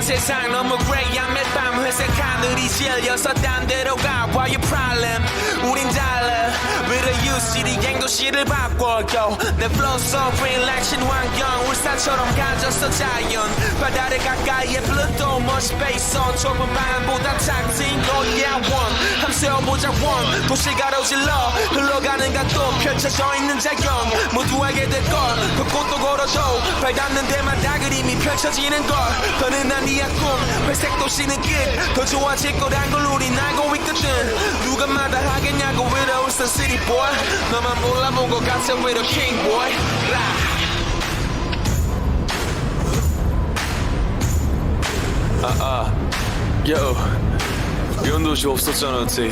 세상 너무 그레이야 매일 밤 회색 하늘이 질려서 딴 데로 가 Why your problem 우린 달라 With a UCD 갱도시를 바꿔요 내 flow so relaxing 환경 울산처럼 가졌어 자연 바다를 가까이에 플루토 more space on 좁은 방안보다 작진 Oh yeah one 함 세워보자 one 도시 가로질러 흘러가는 각도 펼쳐져 있는 자연 모두 알게 될걸 걷고 또 걸어도 발 닿는 데마다 그림이 펼쳐지는 걸 더는 아니야 꿈 회색 도시는 끝더 좋아질 거란 걸 우린 알고 있거든 누가 마다하겠냐고 with a 울산 city boy 너만 몰라본 것 같아 with a king boy Yo 이런 도시 없었잖아 T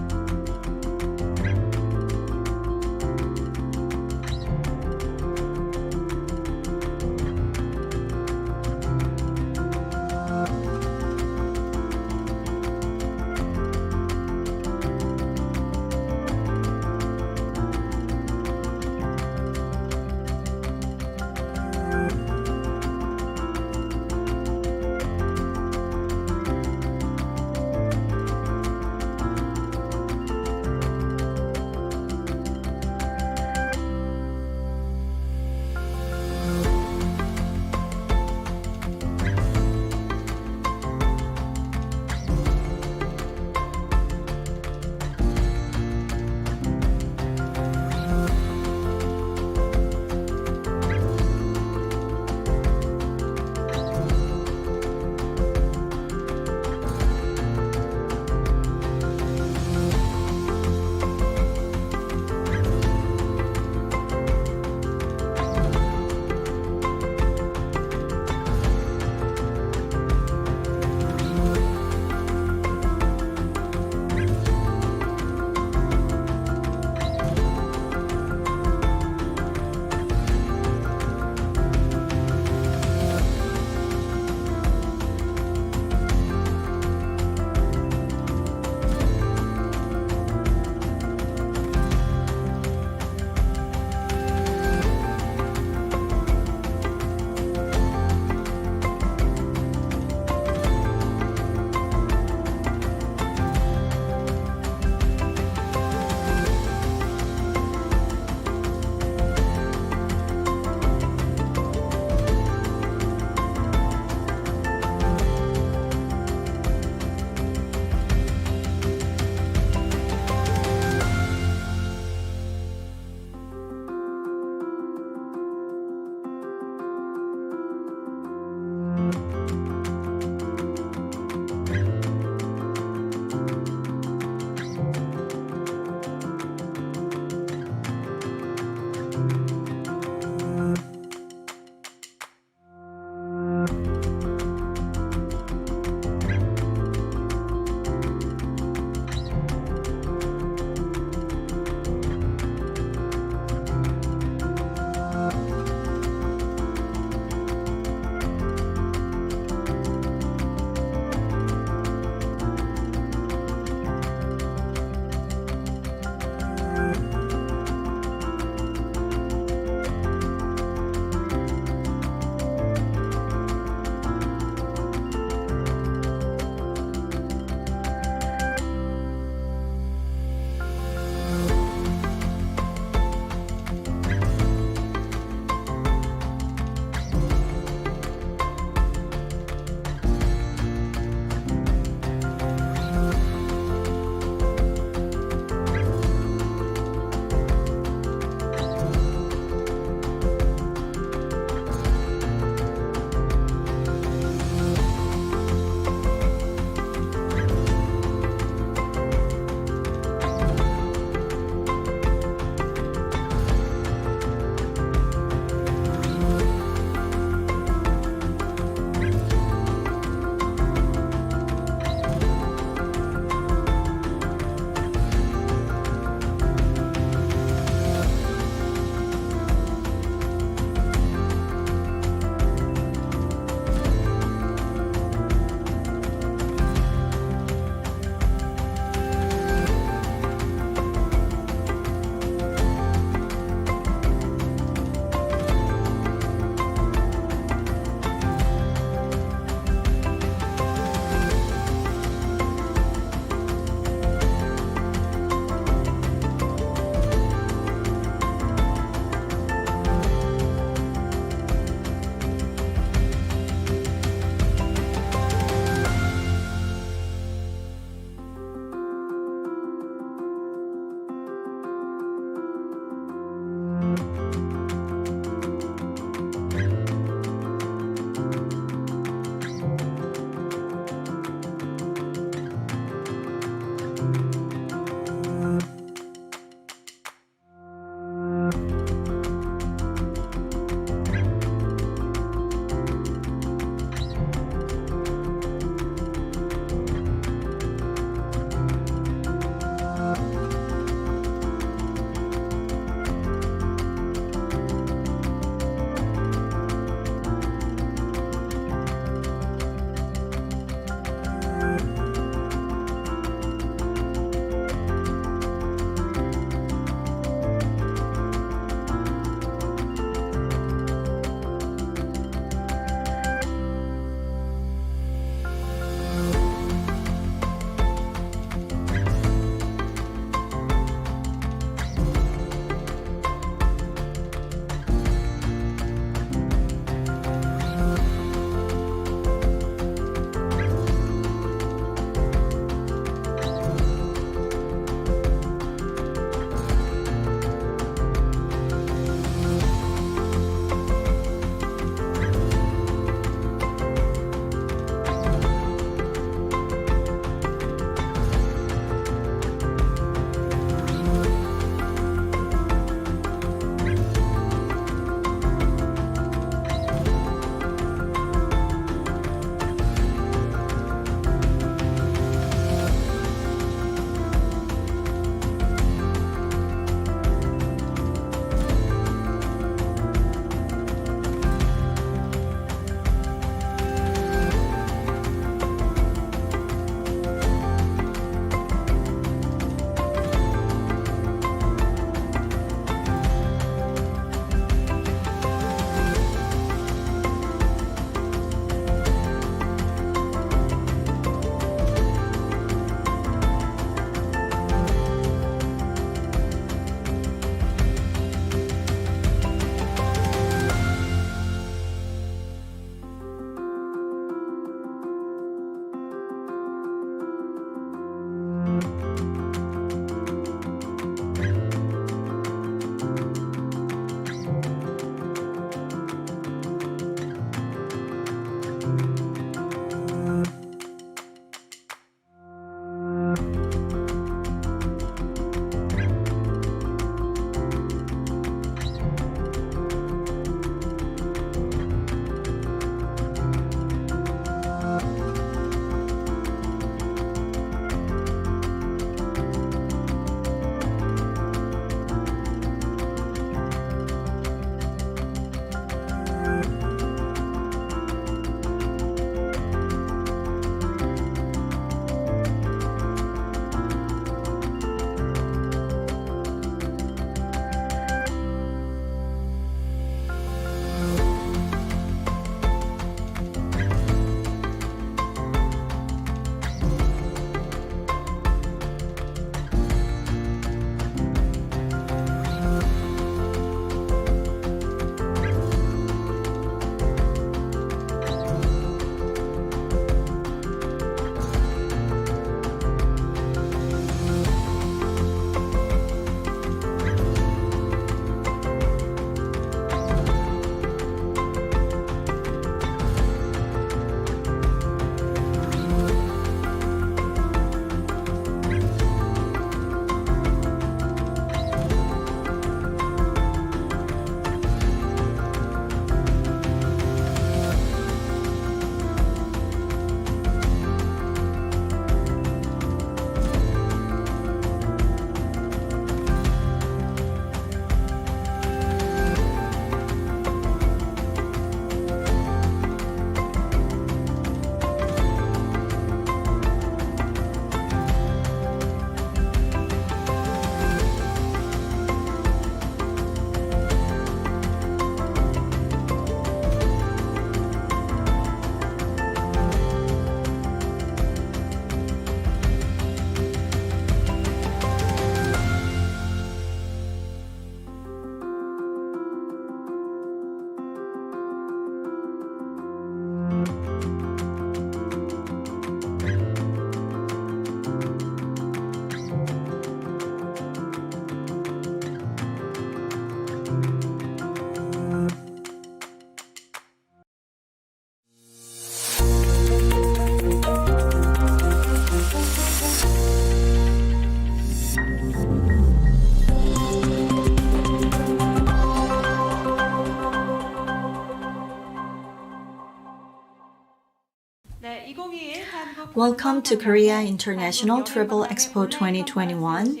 Welcome to Korea International Travel Expo 2021,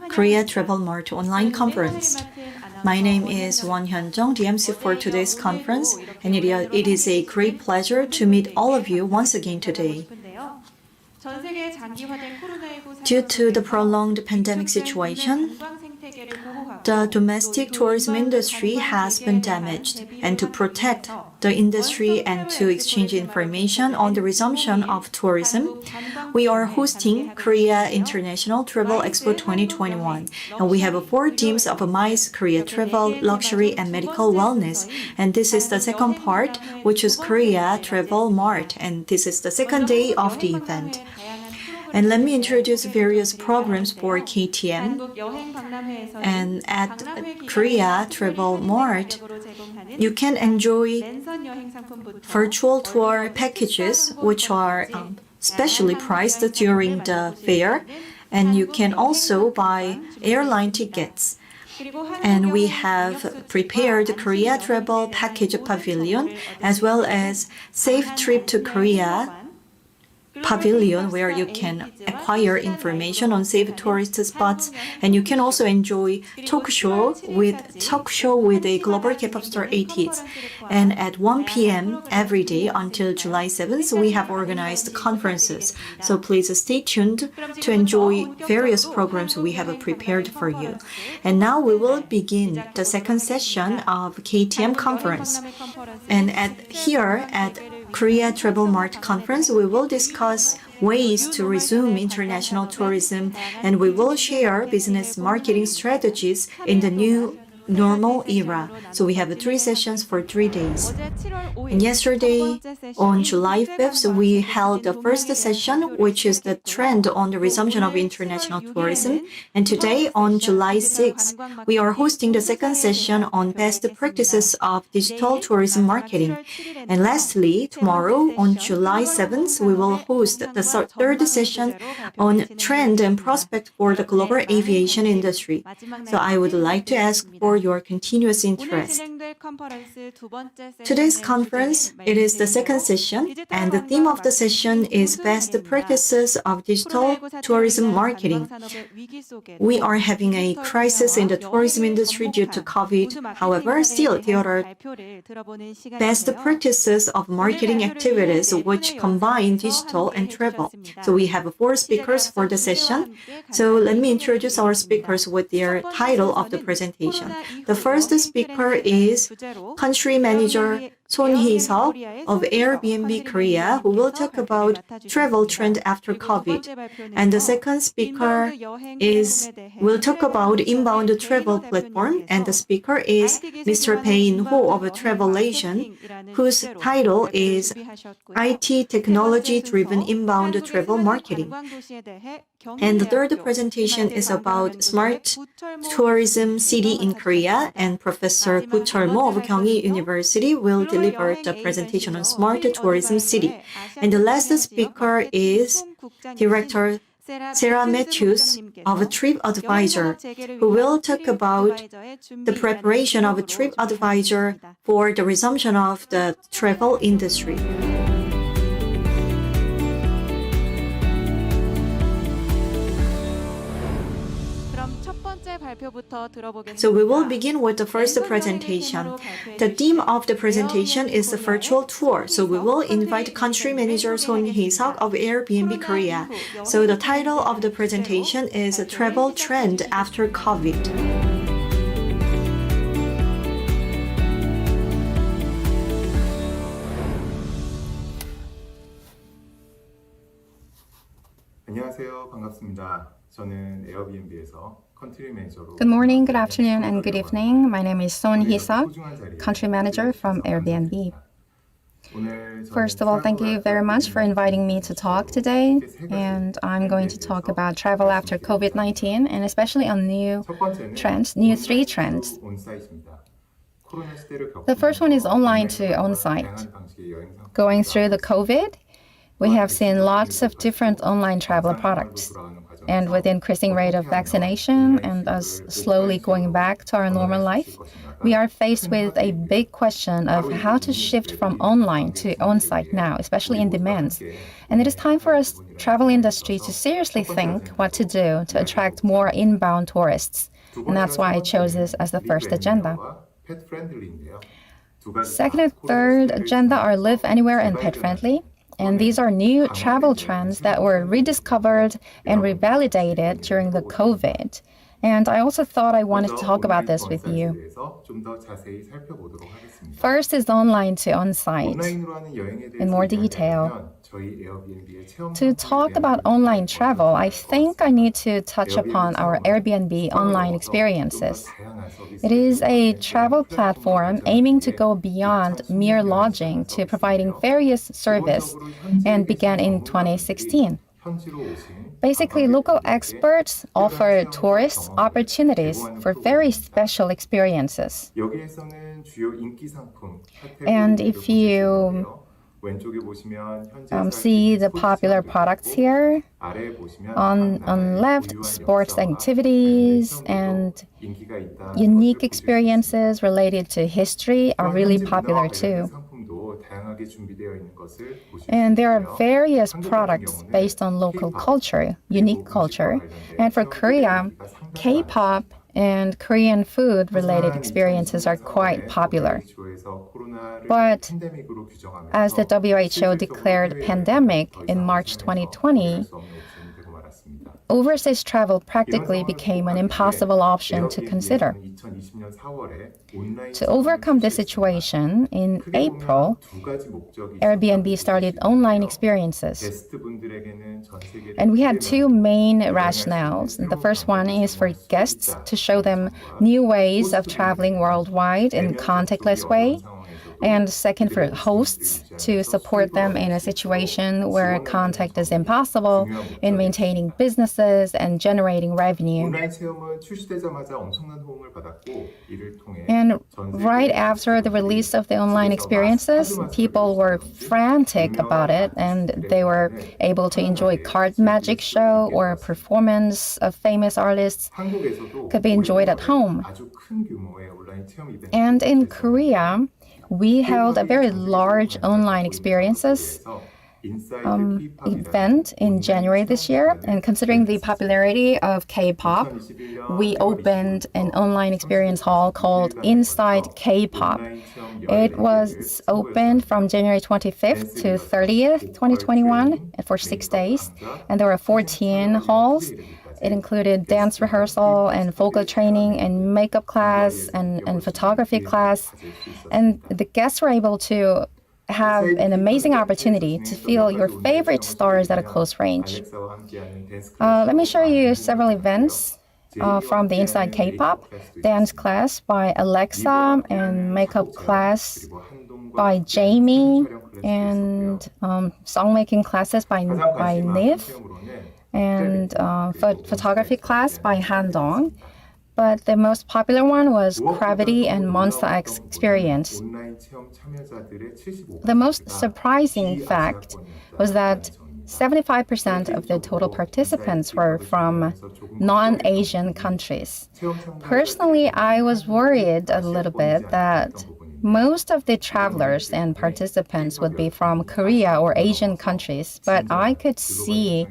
Korea Travel MART online conference. My name is Won Hyun-jung, the MC for today's conference, and it is a great pleasure to meet all of you once again today. Due to the prolonged pandemic situation, the domestic tourism industry has been damaged, and to protect the industry and to exchange information on the resumption of tourism, we are hosting Korea International Travel Expo 2021, and we have 4 teams of MICE, Korea Travel, Luxury, and Medical Wellness, and this is the second part, which is Korea Travel MART, and this is the second day of the event. And let me introduce various programs for KTM. And at Korea Travel MART, you can enjoy virtual tour packages, which are specially priced during the fair. And you can also buy airline tickets. And we have prepared Korea Travel Package Pavilion, as well as Safe Trip to Korea Pavilion, where you can acquire information on safe tourist spots, and you can also enjoy talk show with a global K-pop star ATEEZ. And at 1 p.m. every day until July 7th, we have organized conferences. So please stay tuned to enjoy various programs we have prepared for you. And now we will begin the second session of KTM conference. And here at Korea Travel MART conference, we will discuss ways to resume international tourism, and we will share business marketing strategies in the new normal era. So we have 3 sessions for 3 days. And yesterday, on July 5th, we held the first session, which is the trend on the resumption of international tourism. And today, on July 6th, we are hosting the second session on best practices of digital tourism marketing. And lastly, tomorrow, on July 7th, we will host the third session on trend and prospect for the global aviation industry. So I would like to ask for your continuous interest. Today's conference, it is the second session, and the theme of the session is Best Practices of Digital Tourism Marketing. We are having a crisis in the tourism industry due to COVID. However, still there are best practices of marketing activities which combine digital and travel. So we have 4 speakers for the session. So let me introduce our speakers with their title of the presentation. The first speaker is Country Manager Son Hee-seok of Airbnb Korea, who will talk about travel trend after COVID. And the second speaker will talk about inbound travel platform, and the speaker is Mr. Bae-in Ho of Travelation, whose title is IT Technology-Driven Inbound Travel Marketing. And the third presentation is about Smart Tourism City in Korea, and Professor Gu Chol-mo of Gyeonggi University will deliver the presentation on Smart Tourism City. And the last speaker is Director Sarah Matthews of TripAdvisor, who will talk about the preparation of TripAdvisor for the resumption of the travel industry. So we will begin with the first presentation. The theme of the presentation is the virtual tour. So we will invite Country Manager Son Hee-seok of Airbnb Korea. So the title of the presentation is Travel Trend After COVID. 안녕하세요. 반갑습니다. 저는 에어비앤비에서 컨트리 매니저로 Good morning, good afternoon, and good evening. My name is Son Hee-seok, country manager from Airbnb. First of all, thank you very much for inviting me to talk today. And I'm going to talk about travel after COVID-19 and especially on new 3 trends. The first one is online to on-site. Going through the COVID, we have seen lots of different online travel products. And with increasing rate of vaccination and us slowly going back to our normal life, we are faced with a big question of how to shift from online to on-site now, especially in demands. And it is time for us, travel industry, to seriously think what to do to attract more inbound tourists. And that's why I chose this as the first agenda. Second and third agenda are live anywhere and pet friendly. And these are new travel trends that were rediscovered and revalidated during the COVID. And I also thought I wanted to talk about this with you. First is online to on-site in more detail. To talk about online travel, I think I need to touch upon our Airbnb online experiences. It is a travel platform aiming to go beyond mere lodging to providing various service and began in 2016. Basically, local experts offer tourists opportunities for very special experiences. And if you see the popular products here, on left, sports activities and unique experiences related to history are really popular too. And there are various products based on local culture, unique culture. And for Korea, K-pop and Korean food-related experiences are quite popular. But as the WHO declared pandemic in March 2020, overseas travel practically became an impossible option to consider. To overcome this situation, in April, Airbnb started online experiences. And we had two main rationales. The first one is for guests to show them new ways of traveling worldwide in a contactless way. And second, for hosts to support them in a situation where contact is impossible in maintaining businesses and generating revenue. And right after the release of the online experiences, people were frantic about it, and they were able to enjoy card magic show or performance of famous artists could be enjoyed at home. And in Korea, we held a very large online experiences event in January this year. And considering the popularity of K-pop, we opened an online experience hall called Inside K-pop. It was opened from January 25th to 30th, 2021 for 6 days. And there were 14 halls. It included dance rehearsal and vocal training and makeup class and photography class. And the guests were able to have an amazing opportunity to feel your favorite stars at a close range. Let me show you several events from the Inside K-pop. Dance class by Alexa and makeup class by Jamie and song-making classes by Niv. And photography class by Han-dong. But the most popular one was Gravity and Monster X experience. The most surprising fact was that 75% of the total participants were from non-Asian countries. Personally, I was worried a little bit that most of the travelers and participants would be from Korea or Asian countries, but I could see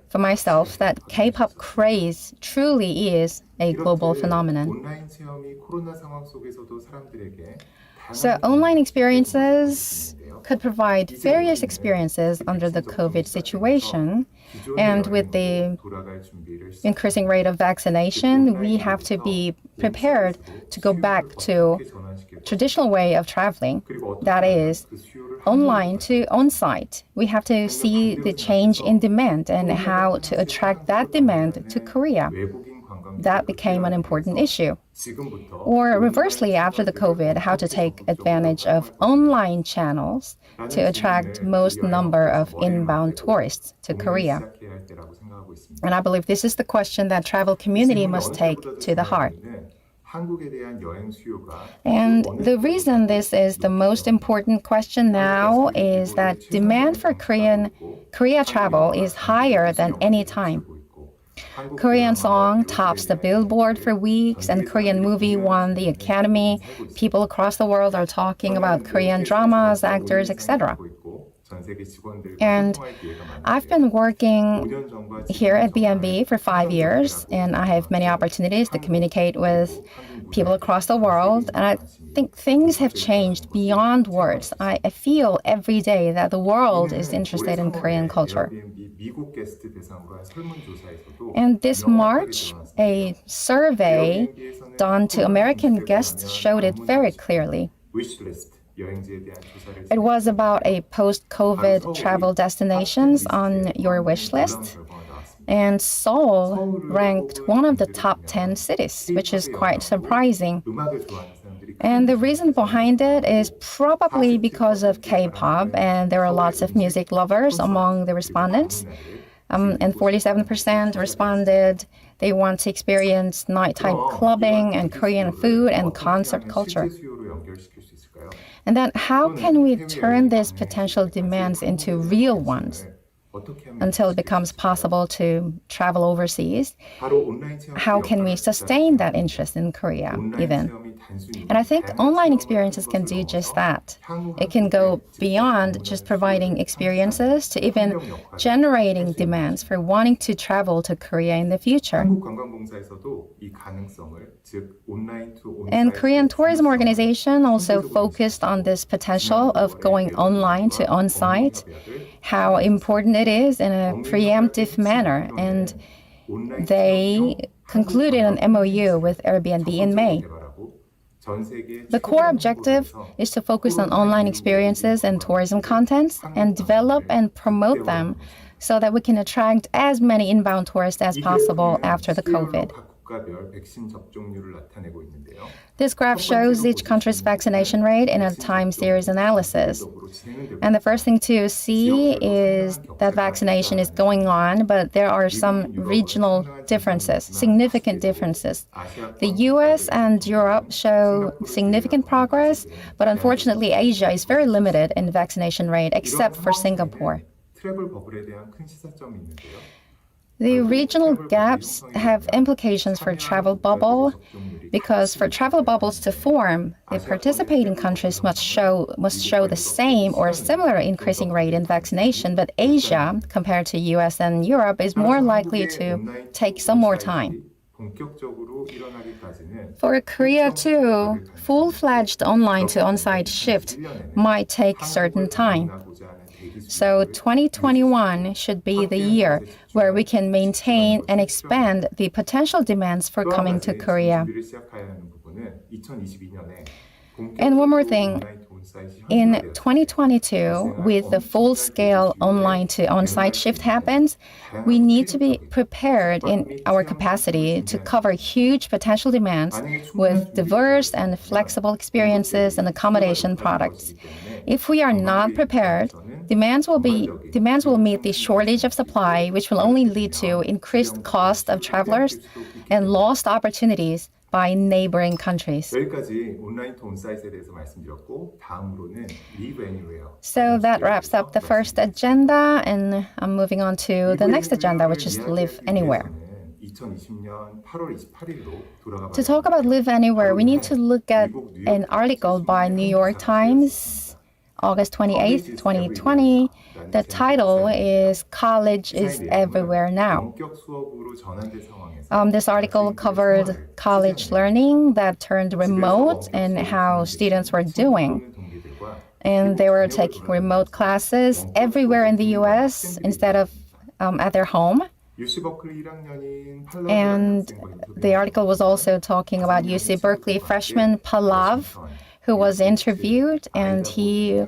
for myself that K-pop craze truly is a global phenomenon. So online experiences could provide various experiences under the COVID situation. And with the increasing rate of vaccination, we have to be prepared to go back to traditional way of traveling, that is, online to on-site. We have to see the change in demand and how to attract that demand to Korea. That became an important issue. Or reversely, after the COVID, how to take advantage of online channels to attract most number of inbound tourists to Korea. And I believe this is the question that travel community must take to the heart. And the reason this is the most important question now is that demand for Korea travel is higher than any time. Korean song tops the Billboard for weeks, and Korean movie won the Academy. People across the world are talking about Korean dramas, actors, etc. And I've been working here at B&B for 5 years, and I have many opportunities to communicate with people across the world. And I think things have changed beyond words. I feel every day that the world is interested in Korean culture. And this March, a survey done to American guests showed it very clearly. It was about a post-COVID travel destinations on your wish list. And Seoul ranked one of the top 10 cities, which is quite surprising. And the reason behind it is probably because of K-pop, and there are lots of music lovers among the respondents. And 47% responded they want to experience nighttime clubbing and Korean food and concert culture. And then how can we turn these potential demands into real ones until it becomes possible to travel overseas? How can we sustain that interest in Korea even? And I think online experiences can do just that. It can go beyond just providing experiences to even generating demands for wanting to travel to Korea in the future. And Korean Tourism Organization also focused on this potential of going online to on-site, how important it it is in a preemptive manner, and they concluded an MOU with Airbnb in May. The core objective is to focus on online experiences and tourism content and develop and promote them so that we can attract as many inbound tourists as possible after the COVID. This graph shows each country's vaccination rate in a time series analysis. And the first thing to see is that vaccination is going on, but there are some regional differences, significant differences. The US and Europe show significant progress, but unfortunately Asia is very limited in vaccination rate, except for Singapore. The regional gaps have implications for travel bubble because for travel bubbles to form, the participating countries must show the same or similar increasing rate in vaccination, but Asia, compared to US and Europe, is more likely to take some more time. For Korea too, full-fledged online to on-site shift might take certain time. So 2021 should be the year where we can maintain and expand the potential demands for coming to Korea. And one more thing, in 2022, with the full-scale online to on-site shift happens, we need to be prepared in our capacity to cover huge potential demands with diverse and flexible experiences and accommodation products. If we are not prepared, demands will meet the shortage of supply, which will only lead to increased cost of travelers and lost opportunities by neighboring countries. So that wraps up the first agenda, and I'm moving on to the next agenda, which is Live Anywhere. To talk about Live Anywhere, we need to look at an article by New York Times, August 28th, 2020. The title is College is Everywhere Now. This article covered college learning that turned remote and how students were doing. And they were taking remote classes everywhere in the US instead of at their home. And the article was also talking about UC Berkeley freshman Pallav, who was interviewed, and he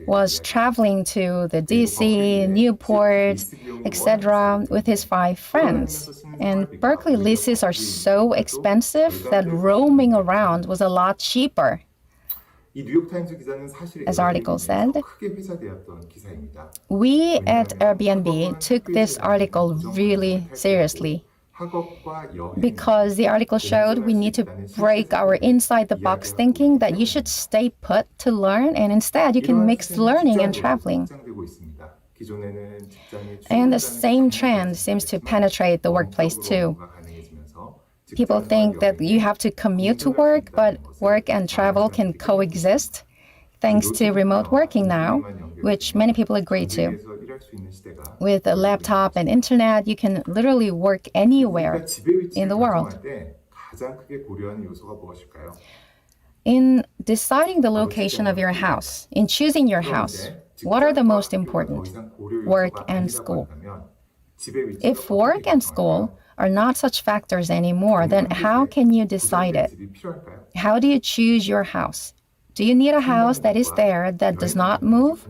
was traveling to the DC, Newport, etc. with his 5 friends. And Berkeley leases are so expensive that roaming around was a lot cheaper, as article said. We at Airbnb took this article really seriously, because the article showed we need to break our inside-the-box thinking that you should stay put to learn, and instead you can mix learning and traveling. And the same trend seems to penetrate the workplace too. People think that you have to commute to work, but work and travel can coexist thanks to remote working now, which many people agree to. With a laptop and internet, you can literally work anywhere in the world. In deciding the location of your house, in choosing your house, what are the most important? Work and school. If work and school are not such factors anymore, then how can you decide it? How do you choose your house? Do you need a house that is there that does not move?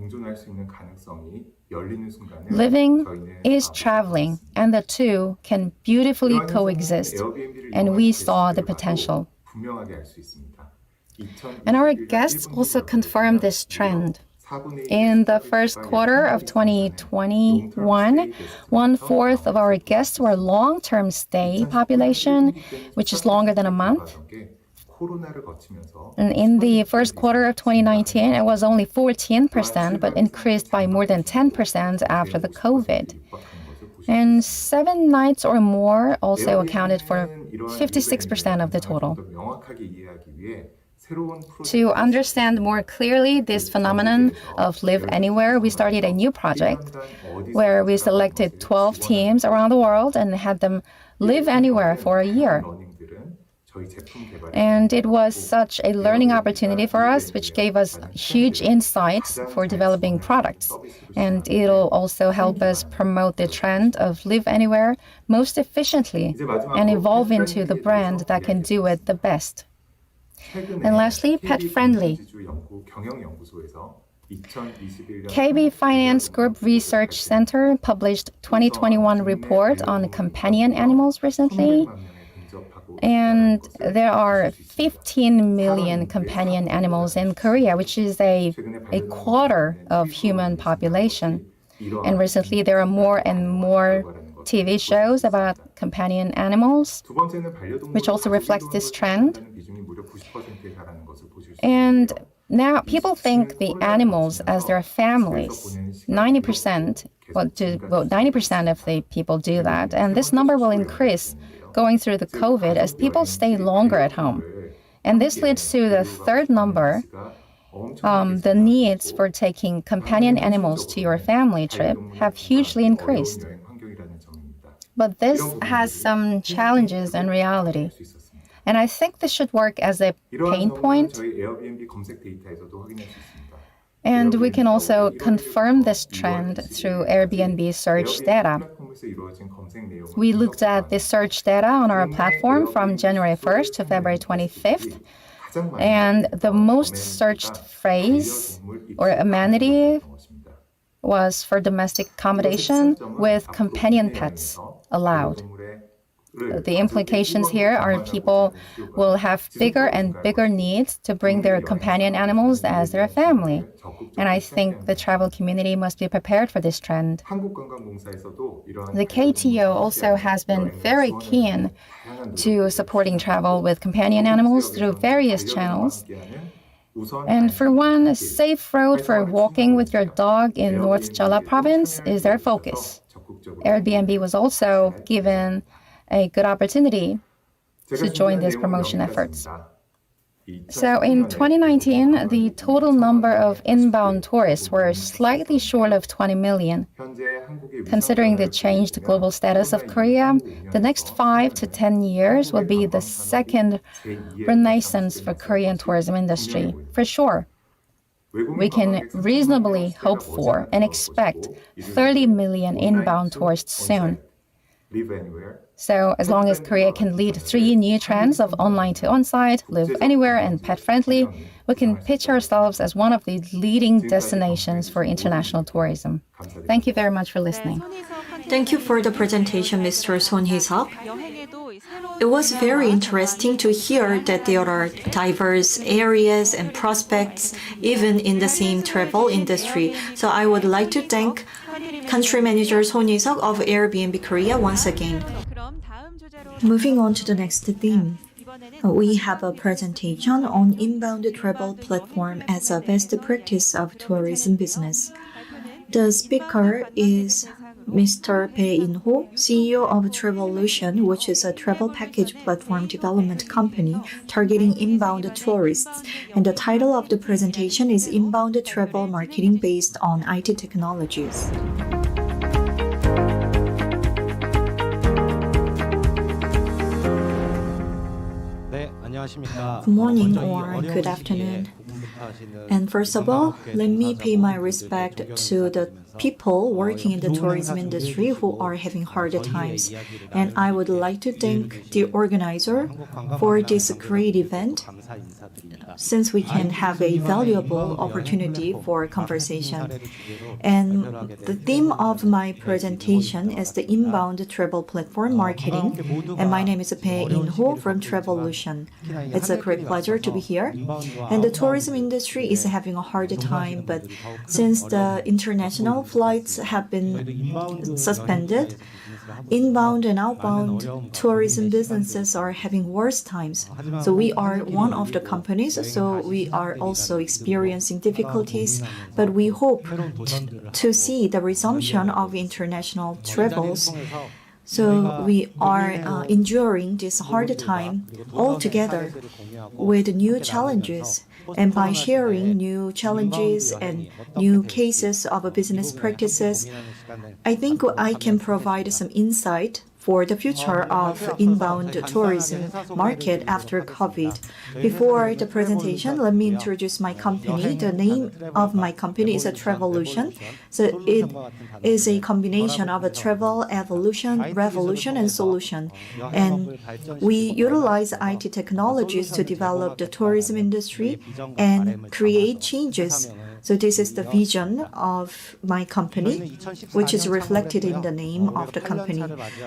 Living is traveling, and the two can beautifully coexist, and we saw the potential. And our guests also confirmed this trend. In the first quarter of 2021, 1/4 of our guests were long-term stay population, which is longer than a month. And in the first quarter of 2019, it was only 14%, but increased by more than 10% after the COVID. And 7 nights or more also accounted for 56% of the total. To understand more clearly this phenomenon of Live Anywhere, we started a new project where we selected 12 teams around the world and had them live anywhere for a year. And it was such a learning opportunity for us, which gave us huge insights for developing products. And it'll also help us promote the trend of live anywhere most efficiently and evolve into the brand that can do it the best. And lastly, pet-friendly. KB Finance Group Research Center published 2021 report on companion animals recently. And there are 15 million companion animals in Korea, which is a quarter of human population. And recently there are more and more TV shows about companion animals, which also reflects this trend. And now people think the animals as their families. 90% of the people do that. And this number will increase going through the COVID as people stay longer at home. And this leads to the third number, the needs for taking companion animals to your family trip have hugely increased. But this has some challenges in reality. And I think this should work as a pain point. And we can also confirm this trend through Airbnb search data. We looked at the search data on our platform from January 1st to February 25th. And the most searched phrase or amenity was for domestic accommodation with companion pets allowed. The implications here are people will have bigger and bigger needs to bring their companion animals as their family. And I think the travel community must be prepared for this trend. The KTO also has been very keen to supporting travel with companion animals through various channels. And for one, a safe road for walking with your dog in North Jeolla province is their focus. Airbnb was also given a good opportunity to join these promotion efforts. So in 2019, the total number of inbound tourists were slightly short of 20 million. Considering the changed global status of Korea, the next 5 to 10 years will be the second renaissance for Korean tourism industry, for sure. We can reasonably hope for and expect 30 million inbound tourists soon. So as long as Korea can lead 3 new trends of online to on-site, live anywhere, and pet-friendly, we can pitch ourselves as one of the leading destinations for international tourism. Thank you very much for listening. Thank you for the presentation, Mr. Son Hee-seok. It was very interesting to hear that there are diverse areas and prospects even in the same travel industry. So I would like to thank Country Manager Son Hee-seok of Airbnb Korea once again. Moving on to the next theme. We have a presentation on inbound travel platform as a best practice of tourism business. The speaker is Mr. Bae In-ho, CEO of Travellution, which is a travel package platform development company targeting inbound tourists. And the title of the presentation is Inbound Travel Marketing Based on IT Technologies. Good morning or good afternoon. And first of all, let me pay my respect to the people working in the tourism industry who are having harder times. And I would like to thank the organizer for this great event, since we can have a valuable opportunity for conversation. And the theme of my presentation is the inbound travel platform marketing. And my name is Bae In-ho from Travellution. It's a great pleasure to be here. And the tourism industry is having a hard time, but since the international flights have been suspended, inbound and outbound tourism businesses are having worse times. So we are one of the companies, so we are also experiencing difficulties, but we hope to see the resumption of international travels. So we are enduring this hard time all together with new challenges. And by sharing new challenges and new cases of business practices, I think I can provide some insight for the future of inbound tourism market after COVID. Before the presentation, let me introduce my company. The name of my company is a Travolution. So it is a combination of a travel, evolution, revolution, and solution. And we utilize IT technologies to develop the tourism industry and create changes. So this is the vision of my company, which is reflected in the name of the company.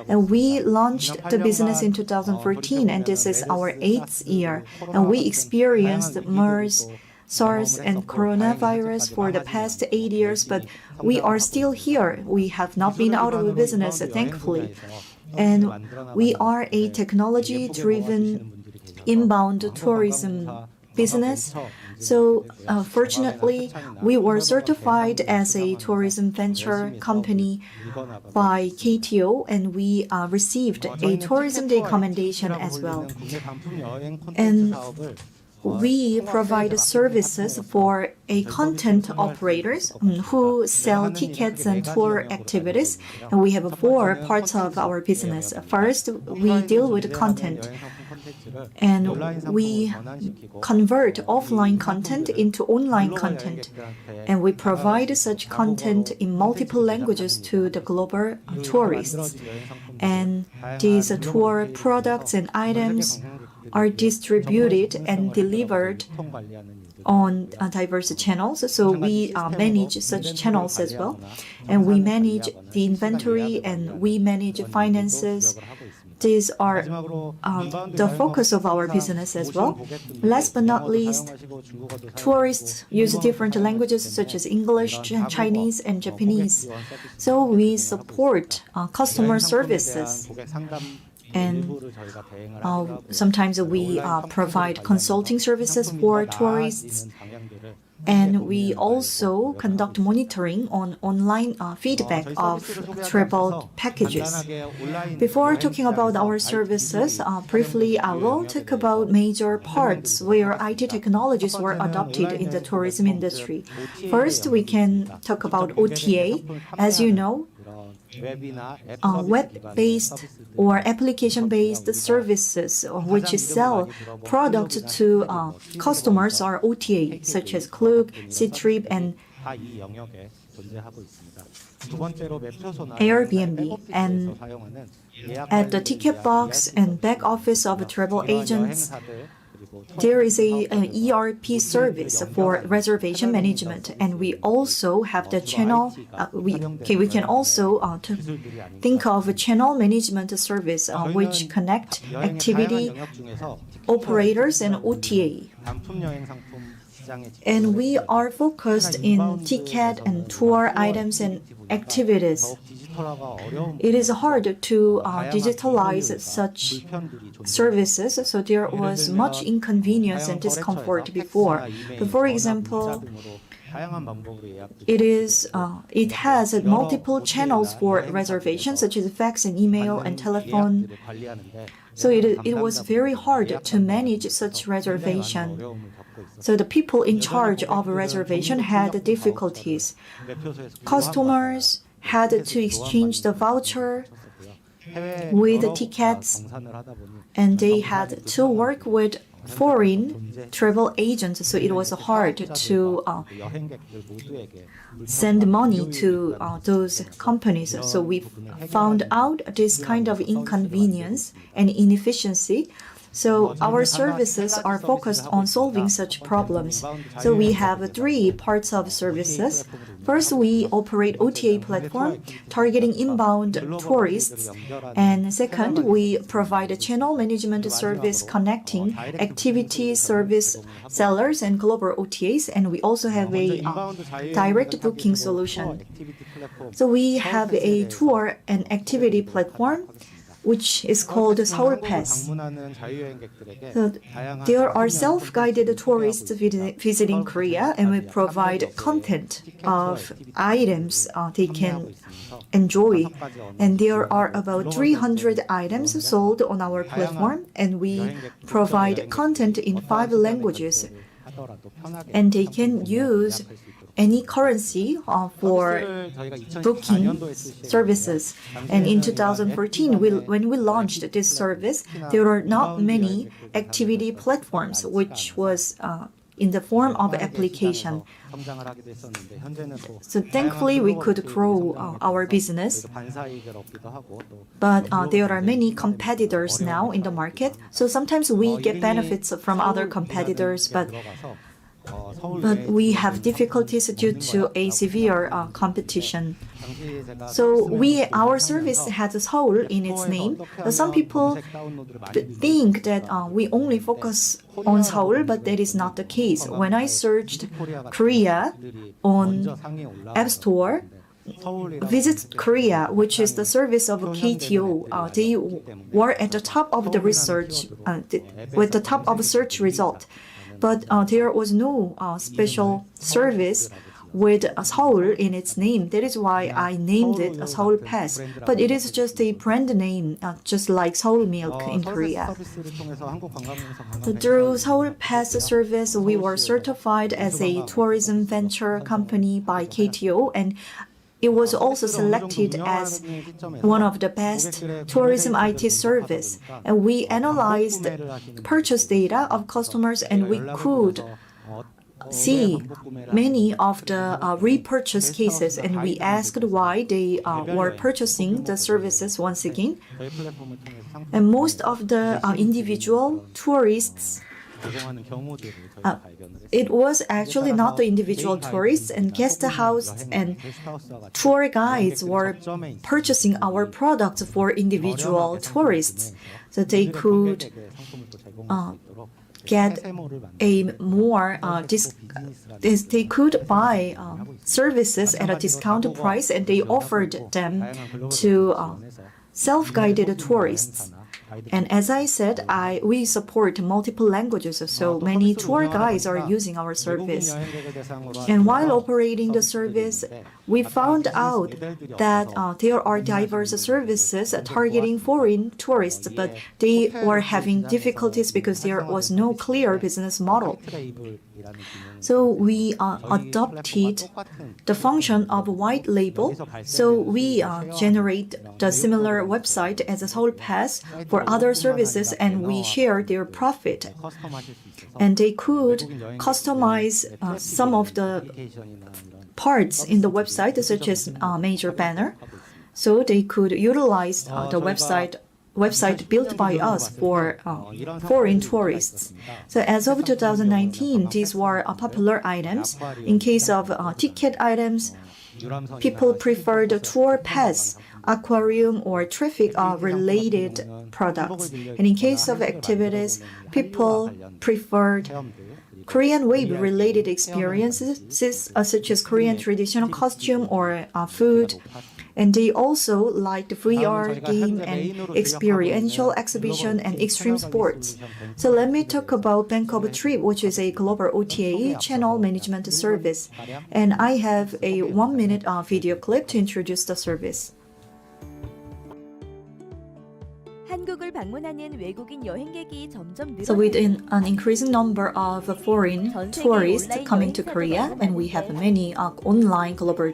And we launched the business in 2014, and this is our 8th year. And we experienced MERS, SARS, and coronavirus for the past 8 years, but we are still here. We have not been out of business, thankfully. And we are a technology-driven inbound tourism business. So fortunately, we were certified as a tourism venture company by KITE, and we received a tourism day commendation as well. And we provide services for a content operators who sell tickets and tour activities. And we have 4 parts of our business. First, we deal with content. And we convert offline content into online content. And we provide such content in multiple languages to the global tourists. And these tour products and items are distributed and delivered on diverse channels. So we manage such channels as well. And we manage the inventory and we manage finances. These are the focus of our business as well. Last but not least, tourists use different languages such as English, Chinese, and Japanese. So we support customer services. And sometimes we provide consulting services for tourists. And we also conduct monitoring on online feedback of travel packages. Before talking about our services, briefly I will talk about major parts where IT technologies were adopted in the tourism industry. First, we can talk about OTA. As you know, web-based or application-based services which sell products to customers are OTA, such as Klook, Ctrip, and Airbnb. And at the ticket box and back office of travel agents, there is an ERP service for reservation management, and we also have the channel. We can also think of a channel management service which connect activity operators and OTA. And we are focused in ticket and tour items and activities. It is hard to digitalize such services, so there was much inconvenience and discomfort before. But for example, it has multiple channels for reservations, such as fax and email and telephone. So it was very hard to manage such reservation. So the people in charge of reservation had difficulties. Customers had to exchange the voucher with the tickets, and they had to work with foreign travel agents, so it was hard to send money to those companies. So we found out this kind of inconvenience and inefficiency. So our services are focused on solving such problems. So we have 3 parts of services. First, we operate OTA platform targeting inbound tourists. And second, we provide a channel management service connecting activity service sellers and global OTAs. And we also have a direct booking solution. So we have a tour and activity platform which is called Seoul Pass. So there are self-guided tourists visiting Korea, and we provide content of items they can enjoy. And there are about 300 items sold on our platform, and we provide content in 5 languages. And they can use any currency for booking services. And in 2014, when we launched this service, there were not many activity platforms, which was in the form of application. So thankfully, we could grow our business. But there are many competitors now in the market. So sometimes we get benefits from other competitors, but we have difficulties due to a severe competition. So our service has Seoul in its name. Some people think that we only focus on Seoul, but that is not the case. When I searched Korea on App Store, Visit Korea, which is the service of KTO, they were at the top of the research, with the top of search result. But there was no special service with Seoul in its name. That is why I named it a Seoul Pass. But it is just a brand name, just like Seoul Milk in Korea. Through Seoul Pass service, we were certified as a tourism venture company by KTO, and it was also selected as one of the best tourism IT service. And we analyzed purchase data of customers, and we could see many of the repurchase cases, and we asked why they were purchasing the services once again. And most of the individual tourists, it was actually not the individual tourists, and guest house and tour guides were purchasing our products for individual tourists, so they could get a more they could buy services at a discounted price, and they offered them to self-guided tourists. And as I said, we support multiple languages, so many tour guides are using our service. And while operating the service, we found out that there are diverse services targeting foreign tourists, but they were having difficulties because there was no clear business model. So we adopted the function of white label. So we generate the similar website as a Seoul Pass for other services, and we share their profit. And they could customize some of the parts in the website, such as major banner. So they could utilize the website built by us for foreign tourists. So as of 2019, these were popular items. In case of ticket items, people preferred tour pass, aquarium, or traffic-related products. And in case of activities, people preferred Korean wave-related experiences, such as Korean traditional costume or food. And they also liked VR game and experiential exhibition and extreme sports. So let me talk about Bank of Trip, which is a global OTA channel management service. And I have a 1-minute video clip to introduce the service. So with an increasing number of foreign tourists coming to Korea, and we have many online global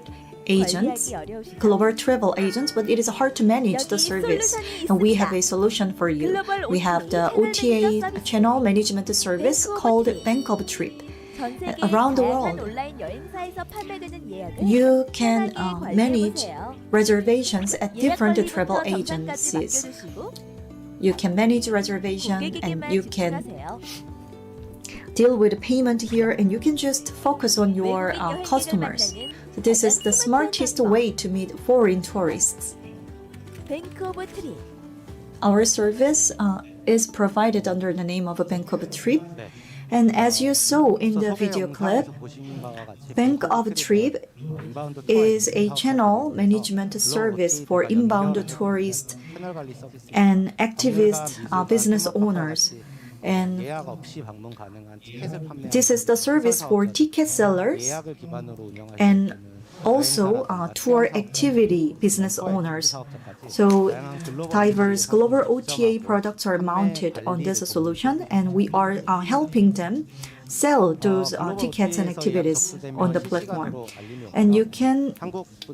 travel agents, but it is hard to manage the service. And we have a solution for you. We have the OTA channel management service called Bank of Trip. Around the world, you can manage reservations at different travel agencies. You can manage reservation, and you can deal with payment here, and you can just focus on your customers. This is the smartest way to meet foreign tourists. Our service is provided under the name of Bank of Trip. And as you saw in the video clip, Bank of Trip is a channel management service for inbound tourists and activist business owners. And this is the service for ticket sellers and also tour activity business owners. So diverse global OTA products are mounted on this solution, and we are helping them sell those tickets and activities on the platform. And you can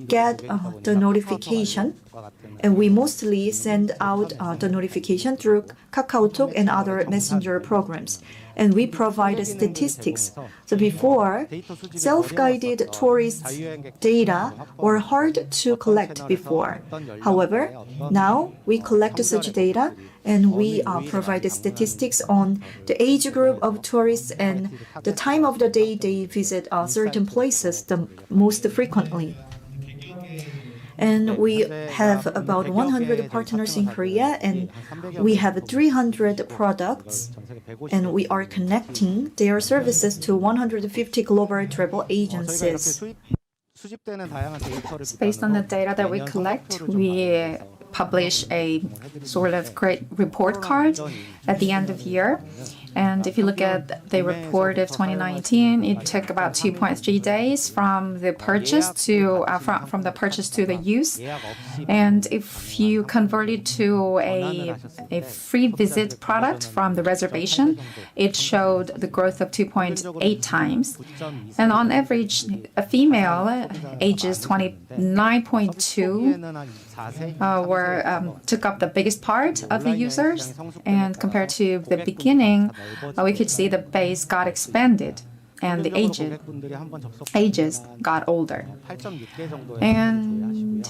get the notification, and we mostly send out the notification through KakaoTalk and other messenger programs. And we provide statistics. So before, self-guided tourist data were hard to collect before. However, now we collect such data and we provide statistics on the age group of tourists and the time of the day they visit certain places the most frequently. And we have about 100 partners in Korea, and we have 300 products, and we are connecting their services to 150 global travel agencies. Based on the data that we collect, we publish a sort of great report card at the end of year. And if you look at the report of 2019, it took about 2.3 days from the purchase to from the purchase to the use. And if you convert it to a free visit product from the reservation, it showed the growth of 2.8 times. And on average, a female ages 29.2 took up the biggest part of the users, and compared to the beginning, we could see the base got expanded and the ages got older. And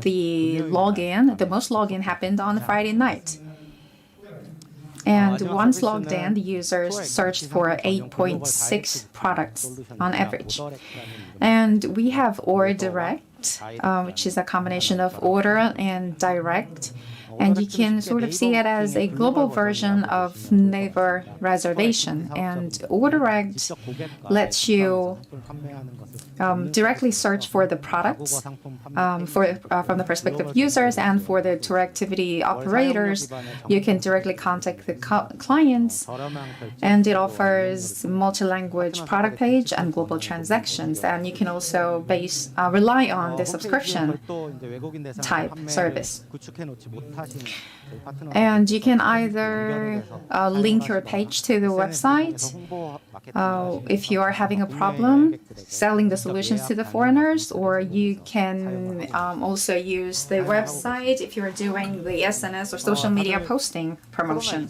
the most login happened on Friday night. And once logged in, the users searched for 8.6 products on average. And we have Order Direct, which is a combination of order and direct. And you can sort of see it as a global version of Naver reservation. And Order Direct lets you directly search for the products from the perspective of users, and for the tour activity operators, you can directly contact the clients. And it offers multi-language product page and global transactions. And you can also rely on the subscription type service. And you can either link your page to the website if you are having a problem selling the solutions to the foreigners, or you can also use the website if you're doing the SNS or social media posting promotion.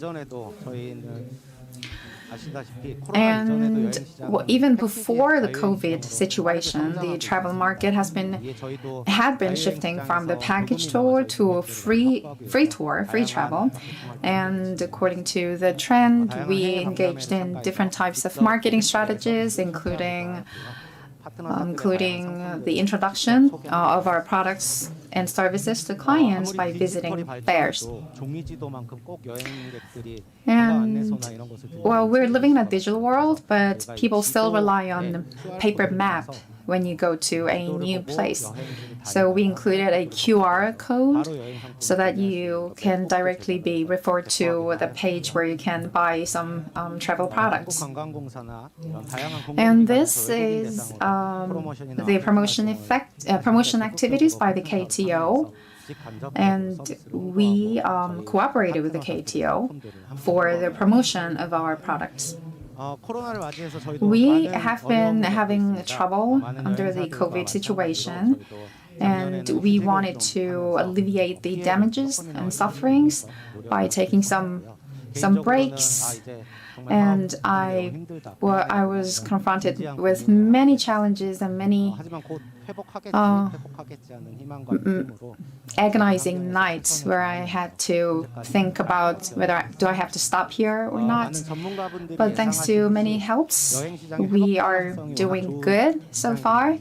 And even before the COVID situation, the travel market had been shifting from the package tour to a free travel. And according to the trend, we engaged in different types of marketing strategies, including the introduction of our products and services to clients by visiting fairs. And well, we're living in a digital world, but people still rely on the paper map when you go to a new place. So we included a QR code so that you can directly be referred to the page where you can buy some travel products. And this is the promotion activities by the KTO. And we cooperated with the KTO for the promotion of our products. We have been having trouble under the COVID situation, and we wanted to alleviate the damages and sufferings by taking some breaks. And I was confronted with many challenges and many agonizing nights where I had to think about whether do I have to stop here or not. But thanks to many helps, we are doing good so far.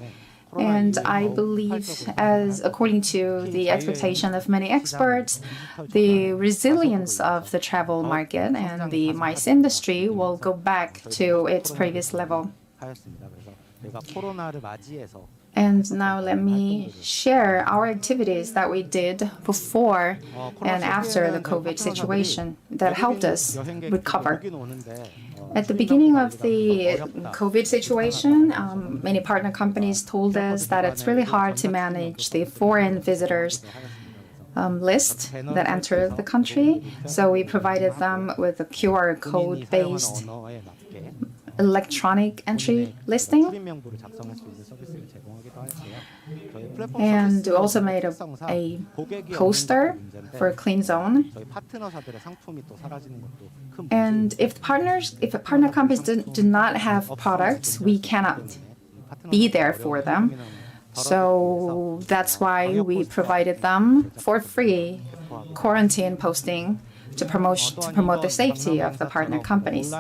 And I believe, according to the expectation of many experts, the resilience of the travel market and the MICE industry will go back to its previous level. And now let me share our activities that we did before and after the COVID situation that helped us recover. At the beginning of the COVID situation, many partner companies told us that it's really hard to manage the foreign visitors list that enter the country. So we provided them with a QR code-based electronic entry listing. And we also made a poster for a clean zone. And if partner companies do not have products, we cannot be there for them. So that's why we provided them for free quarantine posting to promote the safety of the partner companies.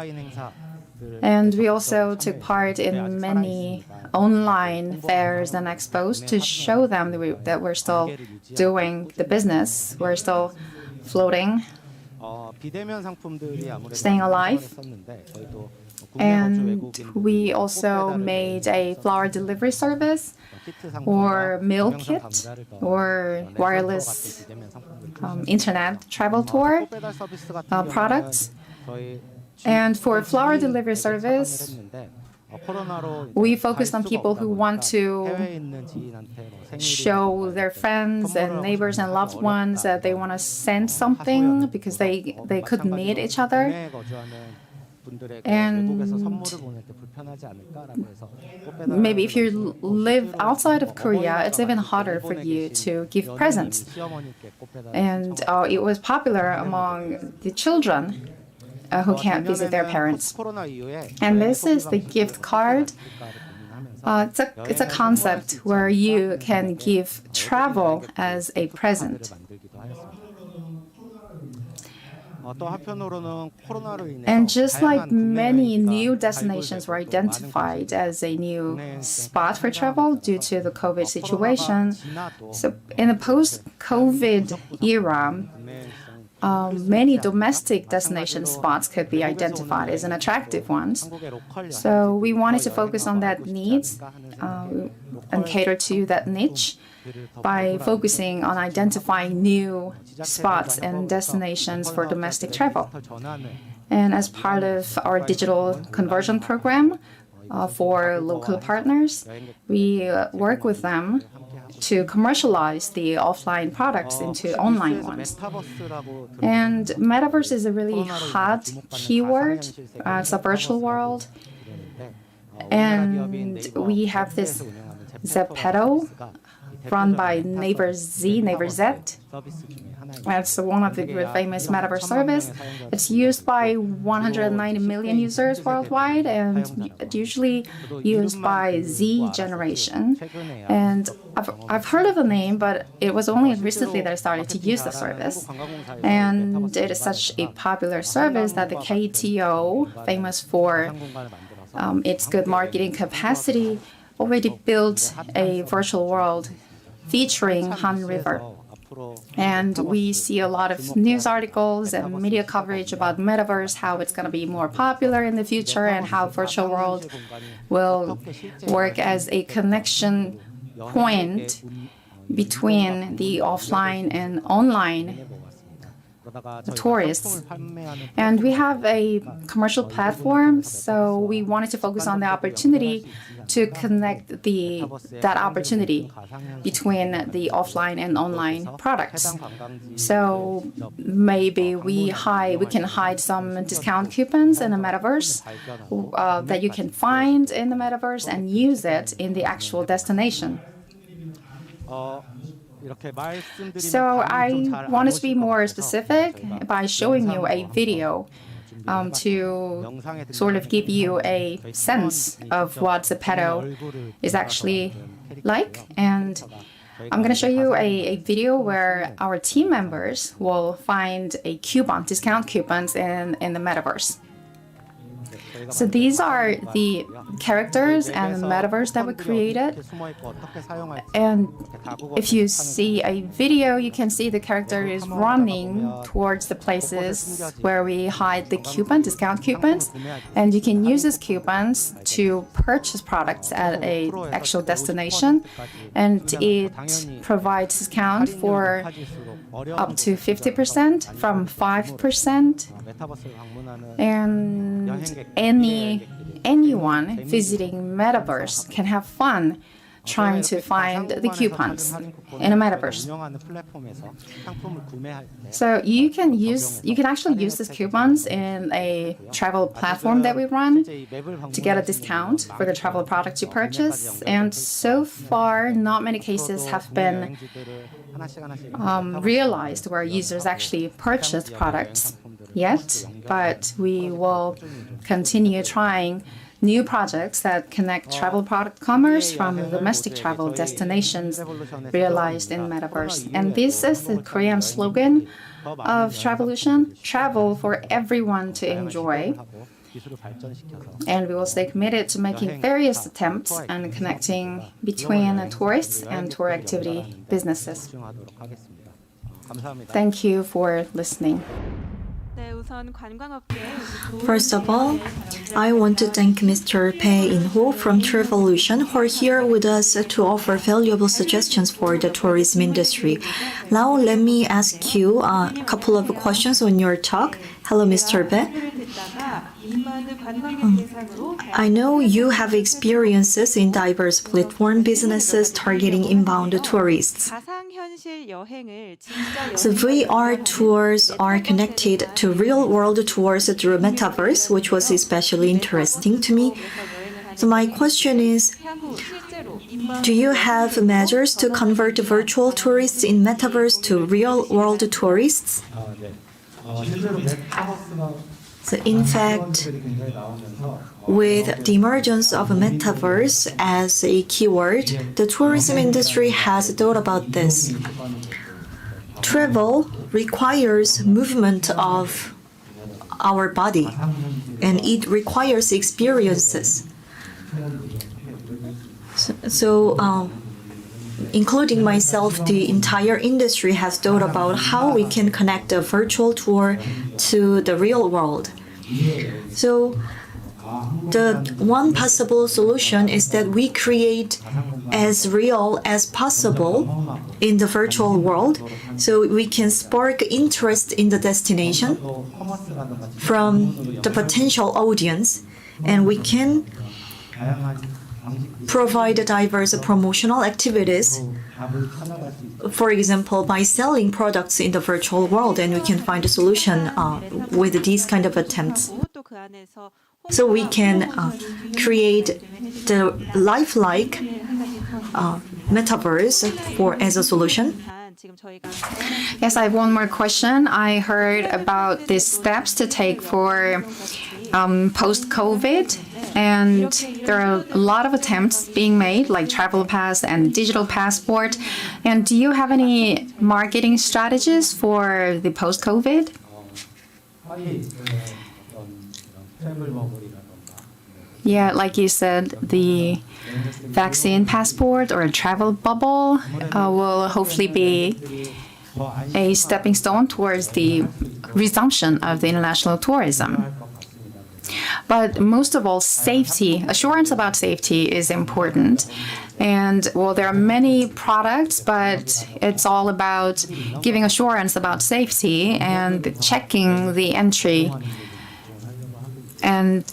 And we also took part in many online fairs and expos to show them that we're still doing the business, we're still floating, staying alive. And we also made a flower delivery service or meal kit or wireless internet travel tour products. And for flower delivery service, we focused on people who want to show their friends and neighbors and loved ones that they want to send something because they couldn't meet each other. And maybe if you live outside of Korea, it's even harder for you to give presents. And it was popular among the children who can't visit their parents. And this is the gift card. It's a concept where you can give travel as a present. And just like many new destinations were identified as a new spot for travel due to the COVID situation, so in the post-COVID era, many domestic destination spots could be identified as an attractive ones. So we wanted to focus on that needs and cater to that niche by focusing on identifying new spots and destinations for domestic travel. And as part of our digital conversion program for local partners, we work with them to commercialize the offline products into online ones. And metaverse is a really hot keyword. It's a virtual world. And we have this Zepeto run by Neighbor Z. It's one of the famous metaverse service. It's used by 190 million users worldwide and usually used by Z generation. And I've heard of the name, but it was only recently that I started to use the service. And it is such a popular service that the KITE, famous for its good marketing capacity, already built a virtual world featuring Han River. And we see a lot of news articles and media coverage about metaverse, how it's going to be more popular in the future, and how virtual world will work as a connection point between the offline and online tourists. And we have a commercial platform, so we wanted to focus on the opportunity to connect that opportunity between the offline and online products. So maybe we can hide some discount coupons in the metaverse that you can find in the metaverse and use it in the actual destination. So I wanted to be more specific by showing you a video to sort of give you a sense of what Zepeto is actually like. And I'm going to show you a video where our team members will find a discount coupons in the metaverse. So these are the characters and metaverse that we created. And if you see a video, you can see the character is running towards the places where we hide the coupon, discount coupons. And you can use these coupons to purchase products at a actual destination. And it provides discount for up to 50% from 5%. And anyone visiting Metaverse can have fun trying to find the coupons in a Metaverse. So you can actually use these coupons in a travel platform that we run to get a discount for the travel products you purchase. And so far, not many cases have been realized where users actually purchased products yet, but we will continue trying new projects that connect travel product commerce from domestic travel destinations realized in Metaverse. And this is the Korean slogan of Travolution: travel for everyone to enjoy. And we will stay committed to making various attempts and connecting between tourists and tour activity businesses. Thank you for listening. First of all, I want to thank Mr. Bae In-ho from Travolution who are here with us to offer valuable suggestions for the tourism industry. Now, let me ask you a couple of questions on your talk. Hello, Mr. Bae. I know you have experiences in diverse platform businesses targeting inbound tourists. So VR tours are connected to real-world tours through Metaverse, which was especially interesting to me. So my question is, do you have measures to convert virtual tourists in Metaverse to real-world tourists? So in fact, with the emergence of Metaverse as a keyword, the tourism industry has thought about this. Travel requires movement of our body, and it requires experiences. So including myself, the entire industry has thought about how we can connect a virtual tour to the real world. So the one possible solution is that we create as real as possible in the virtual world, so we can spark interest in the destination from the potential audience, and we can provide diverse promotional activities, for example, by selling products in the virtual world, and we can find a solution with these kind of attempts. So we can create the lifelike metaverse as a solution. Yes, I have one more question. I heard about the steps to take for post-COVID, and there are a lot of attempts being made, like travel pass and digital passport. And do you have any marketing strategies for the post-COVID? Yeah, like you said, the vaccine passport or a travel bubble will hopefully be a stepping stone towards the resumption of the international tourism. But most of all, safety, assurance about safety is important. And well, there are many products, but it's all about giving assurance about safety and checking the entry and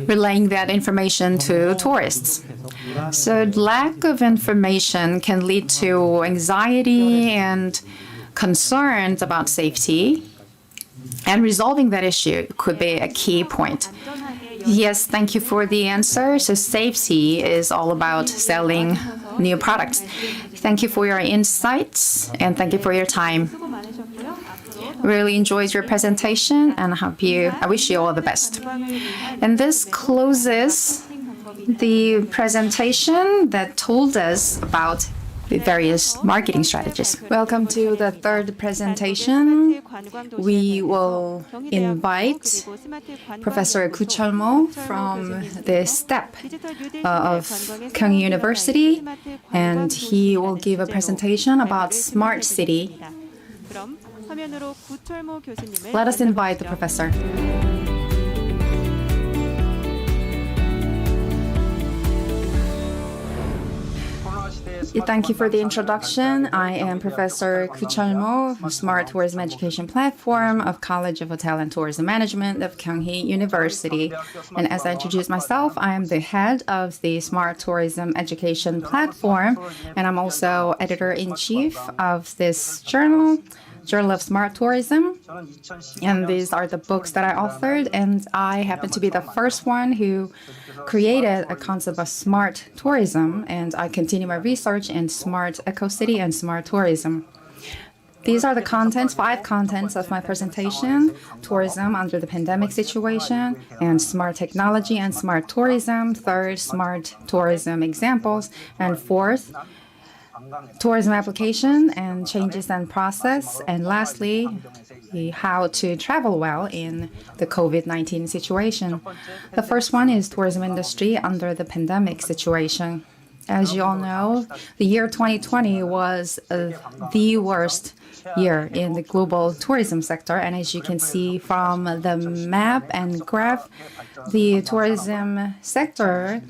relaying that information to tourists. So lack of information can lead to anxiety and concerns about safety, and resolving that issue could be a key point. Yes, thank you for the answer. So safety is all about selling new products. Thank you for your insights, and thank you for your time. Really enjoyed your presentation, and I wish you all the best. And this closes the presentation that told us about various marketing strategies. Welcome to the third presentation. We will invite Professor Kucholmo from the STEP of Kyung University, and he will give a presentation about smart city. Let us invite the professor. Thank you for the introduction. I am Professor Kucholmo, Smart Tourism Education Platform of College of Hotel and Tourism Management of Kyung University. And as I introduce myself, I am the head of the Smart Tourism Education Platform, and I'm also editor-in-chief of this journal of Smart Tourism. And these are the books that I authored, and I happen to be the first one who created a concept of smart tourism, and I continue my research in smart eco-city and smart tourism. These are the contents, 5 contents of my presentation: tourism under the pandemic situation, and smart technology and smart tourism. Third, smart tourism examples. And fourth, tourism application and changes and process. And lastly, how to travel well in the COVID-19 situation. The first one is tourism industry under the pandemic situation. As you all know, the year 2020 was the worst year in the global tourism sector. And as you can see from the map and graph, the tourism sector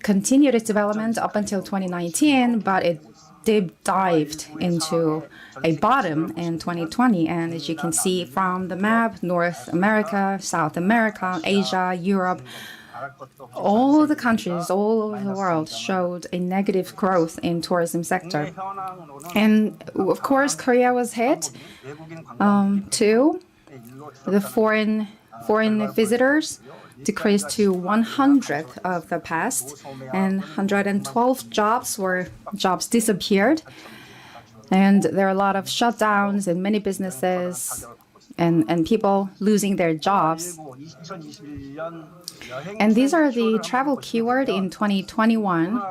continued its development up until 2019, but it deep dived into a bottom in 2020. And as you can see from the map, North America, South America, Asia, Europe, all the countries all over the world showed a negative growth in tourism sector. And of course, Korea was hit too. The foreign visitors decreased to 100th of the past, and 112 jobs disappeared. And there are a lot of shutdowns in many businesses and people losing their jobs. And these are the travel keyword in 2021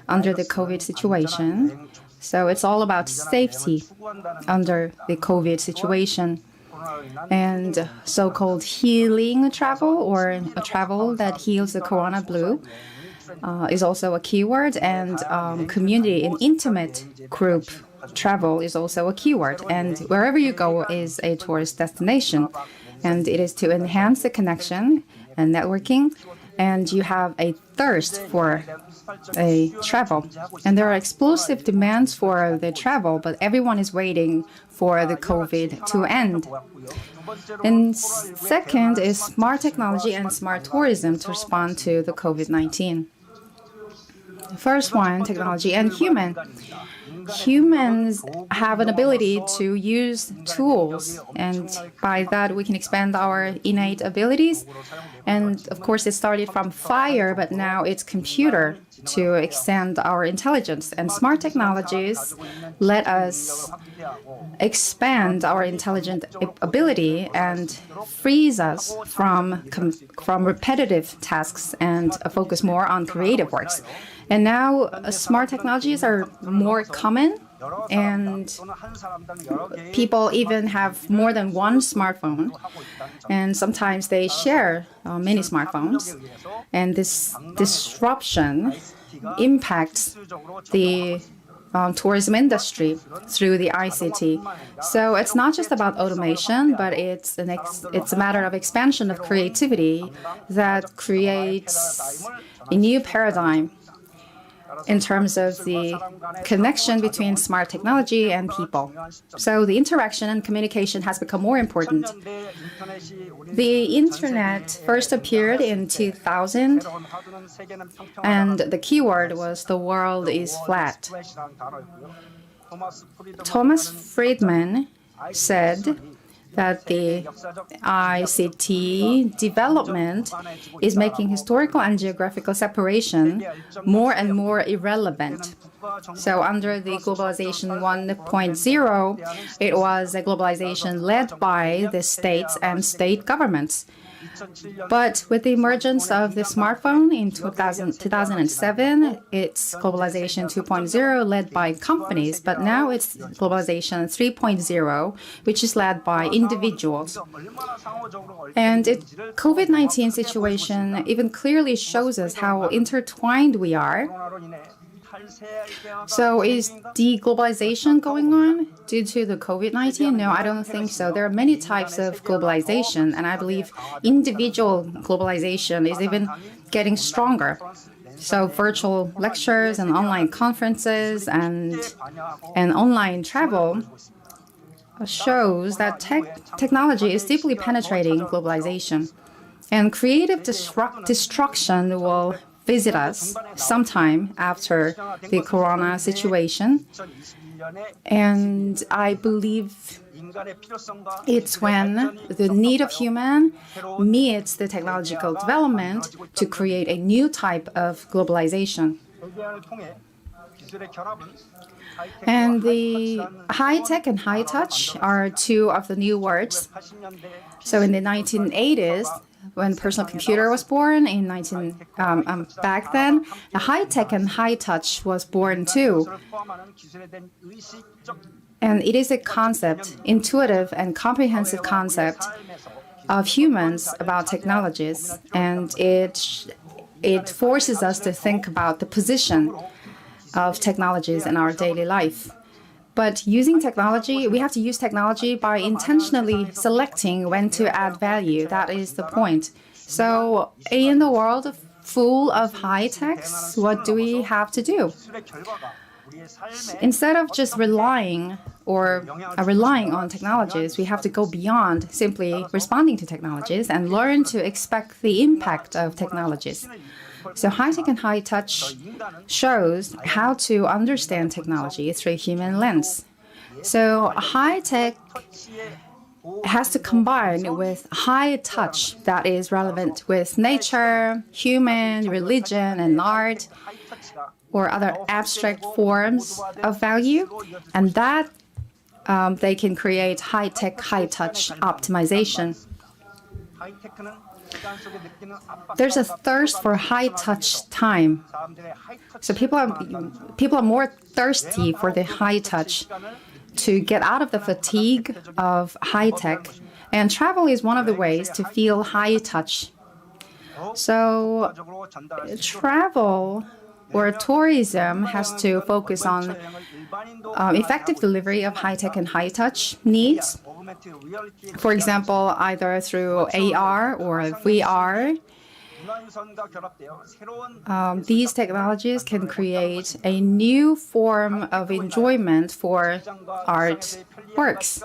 under the COVID situation. So it's all about safety under the COVID situation. And so-called healing travel, or a travel that heals the corona blue, is also a keyword. And community and intimate group travel is also a keyword. And wherever you go is a tourist destination. And it is to enhance the connection and networking. And you have a thirst for a travel. And there are explosive demands for the travel, but everyone is waiting for the COVID to end. And second is smart technology and smart tourism to respond to the COVID-19. First one, technology and human. Humans have an ability to use tools, and by that we can expand our innate abilities. And of course, it started from fire, but now it's computer to extend our intelligence. And smart technologies let us expand our intelligent ability and frees us from repetitive tasks and focus more on creative works. And now smart technologies are more common, and people even have more than one smartphone, and sometimes they share many smartphones. And this disruption impacts the tourism industry through the ICT. So it's not just about automation, but it's a matter of expansion of creativity that creates a new paradigm in terms of the connection between smart technology and people. So the interaction and communication has become more important. The internet first appeared in 2000, and the keyword was "the world is flat." Thomas Friedman said that the ICT development is making historical and geographical separation more and more irrelevant. So under the globalization 1.0, it was a globalization led by the states and state governments. But with the emergence of the smartphone in 2007, it's globalization 2.0 led by companies, but now it's globalization 3.0, which is led by individuals. And COVID-19 situation even clearly shows us how intertwined we are. So is deglobalization going on due to the COVID-19? No, I don't think so. There are many types of globalization, and I believe individual globalization is even getting stronger. So virtual lectures and online conferences and online travel shows that technology is deeply penetrating globalization. And creative destruction will visit us sometime after the corona situation. And I believe it's when the need of human meets the technological development to create a new type of globalization. And the high tech and high touch are two of the new words. So in the 1980s, when personal computer was born back then, the high tech and high touch was born too. And it is a concept, intuitive and comprehensive concept of humans about technologies, and it forces us to think about the position of technologies in our daily life. But using technology, we have to use technology by intentionally selecting when to add value. That is the point. So in the world full of high techs, what do we have to do? Instead of just relying on technologies, we have to go beyond simply responding to technologies and learn to expect the impact of technologies. So high-tech and high-touch shows how to understand technology through a human lens. So high-tech has to combine with high-touch that is relevant with nature, human, religion, and art, or other abstract forms of value, and that they can create high-tech, high-touch optimization. There's a thirst for high-touch time. So people are more thirsty for the high-touch to get out of the fatigue of high-tech. And travel is one of the ways to feel high-touch. So travel or tourism has to focus on effective delivery of high-tech and high-touch needs. For example, either through AR or VR, these technologies can create a new form of enjoyment for art works.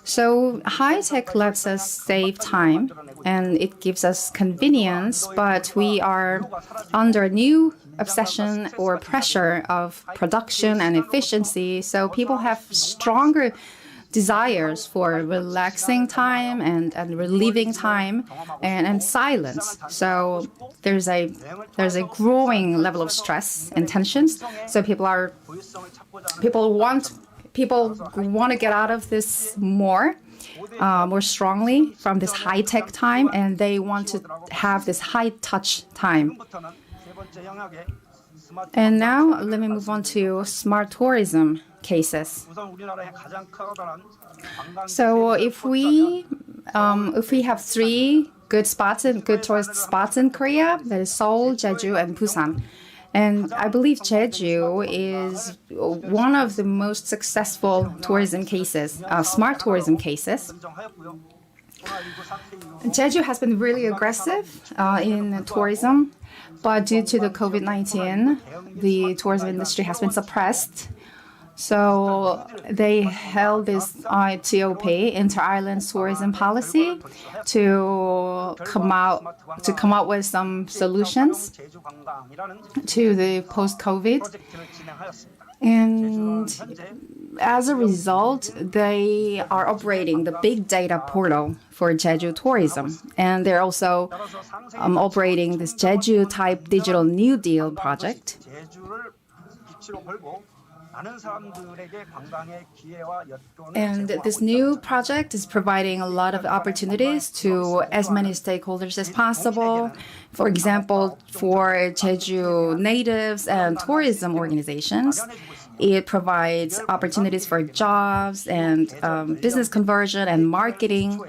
So high-tech lets us save time and it gives us convenience, but we are under new obsession or pressure of production and efficiency. So people have stronger desires for relaxing time and relieving time and silence. So there's a growing level of stress and tensions. So people want to get out of this more strongly from this high-tech time, and they want to have this high-touch time. And now let me move on to smart tourism cases. So if we have three good tourist spots in Korea, that is Seoul, Jeju, and Busan. And I believe Jeju is one of the most successful tourism cases, smart tourism cases. Jeju has been really aggressive in tourism, but due to the COVID-19, the tourism industry has been suppressed. So they held this ITOP, Inter-Island Tourism Policy, to come up with some solutions to the post-COVID. And as a result, they are operating the big data portal for Jeju tourism. And they're also operating this Jeju-type digital New Deal project. And this new project is providing a lot of opportunities to as many stakeholders as possible. For example, for Jeju natives and tourism organizations, it provides opportunities for jobs and business conversion and marketing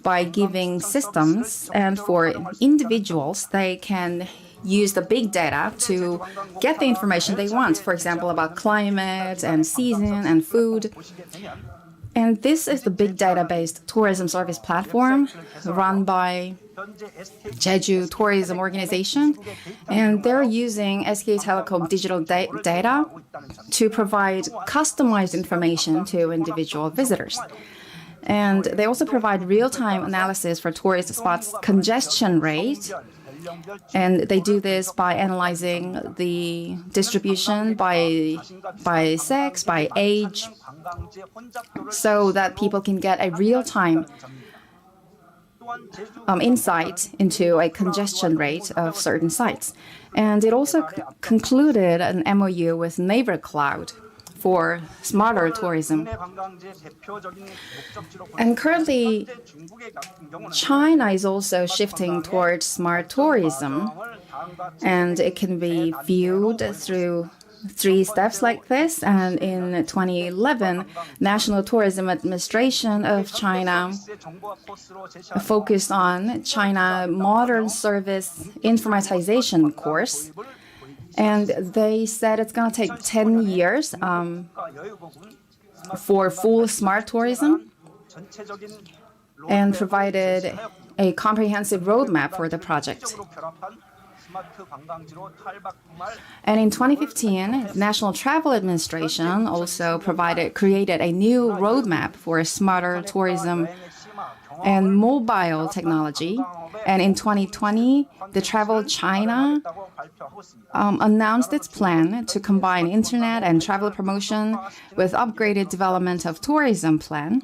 by giving systems. And for individuals, they can use the big data to get the information they want, for example, about climate and season and food. And this is the big data-based tourism service platform run by Jeju Tourism Organization. And they're using SK Telecom digital data to provide customized information to individual visitors. And they also provide real-time analysis for tourist spots' congestion rate. And they do this by analyzing the distribution by sex, by age, so that people can get a real-time insight into a congestion rate of certain sites. And it also concluded an MOU with Naver Cloud for smarter tourism. And currently, China is also shifting towards smart tourism, and it can be viewed through 3 steps like this. And in 2011, National Tourism Administration of China focused on China Modern Service Informatization course. And they said it's going to take 10 years for full smart tourism, and provided a comprehensive roadmap for the project. And in 2015, National Travel Administration also created a new roadmap for smarter tourism and mobile technology. And in 2020, the Travel China announced its plan to combine internet and travel promotion with upgraded development of tourism plan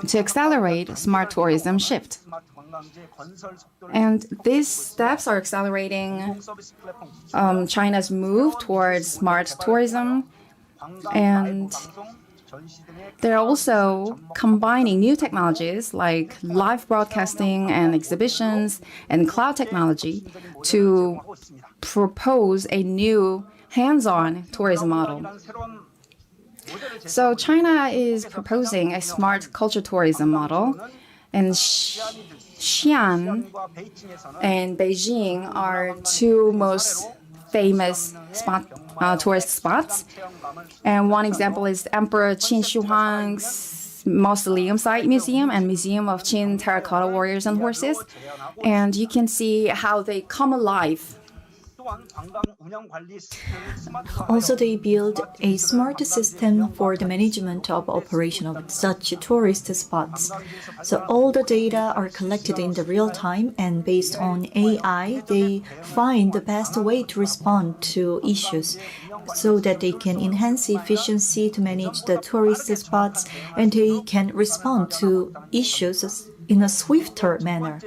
to accelerate smart tourism shift. And these steps are accelerating China's move towards smart tourism, and they're also combining new technologies like live broadcasting and exhibitions and cloud technology to propose a new hands-on tourism model. So China is proposing a smart culture tourism model, and Xi'an and Beijing are 2 most famous tourist spots. And one example is Emperor Qin Shi Huang's Mausoleum Site Museum and Museum of Qin Terracotta Warriors and Horses. And you can see how they come alive. Also, they build a smart system for the management of operation of such tourist spots. So all the data are collected in the real time, and based on AI, they find the best way to respond to issues so that they can enhance efficiency to manage the tourist spots, and they can respond to issues in a swifter manner.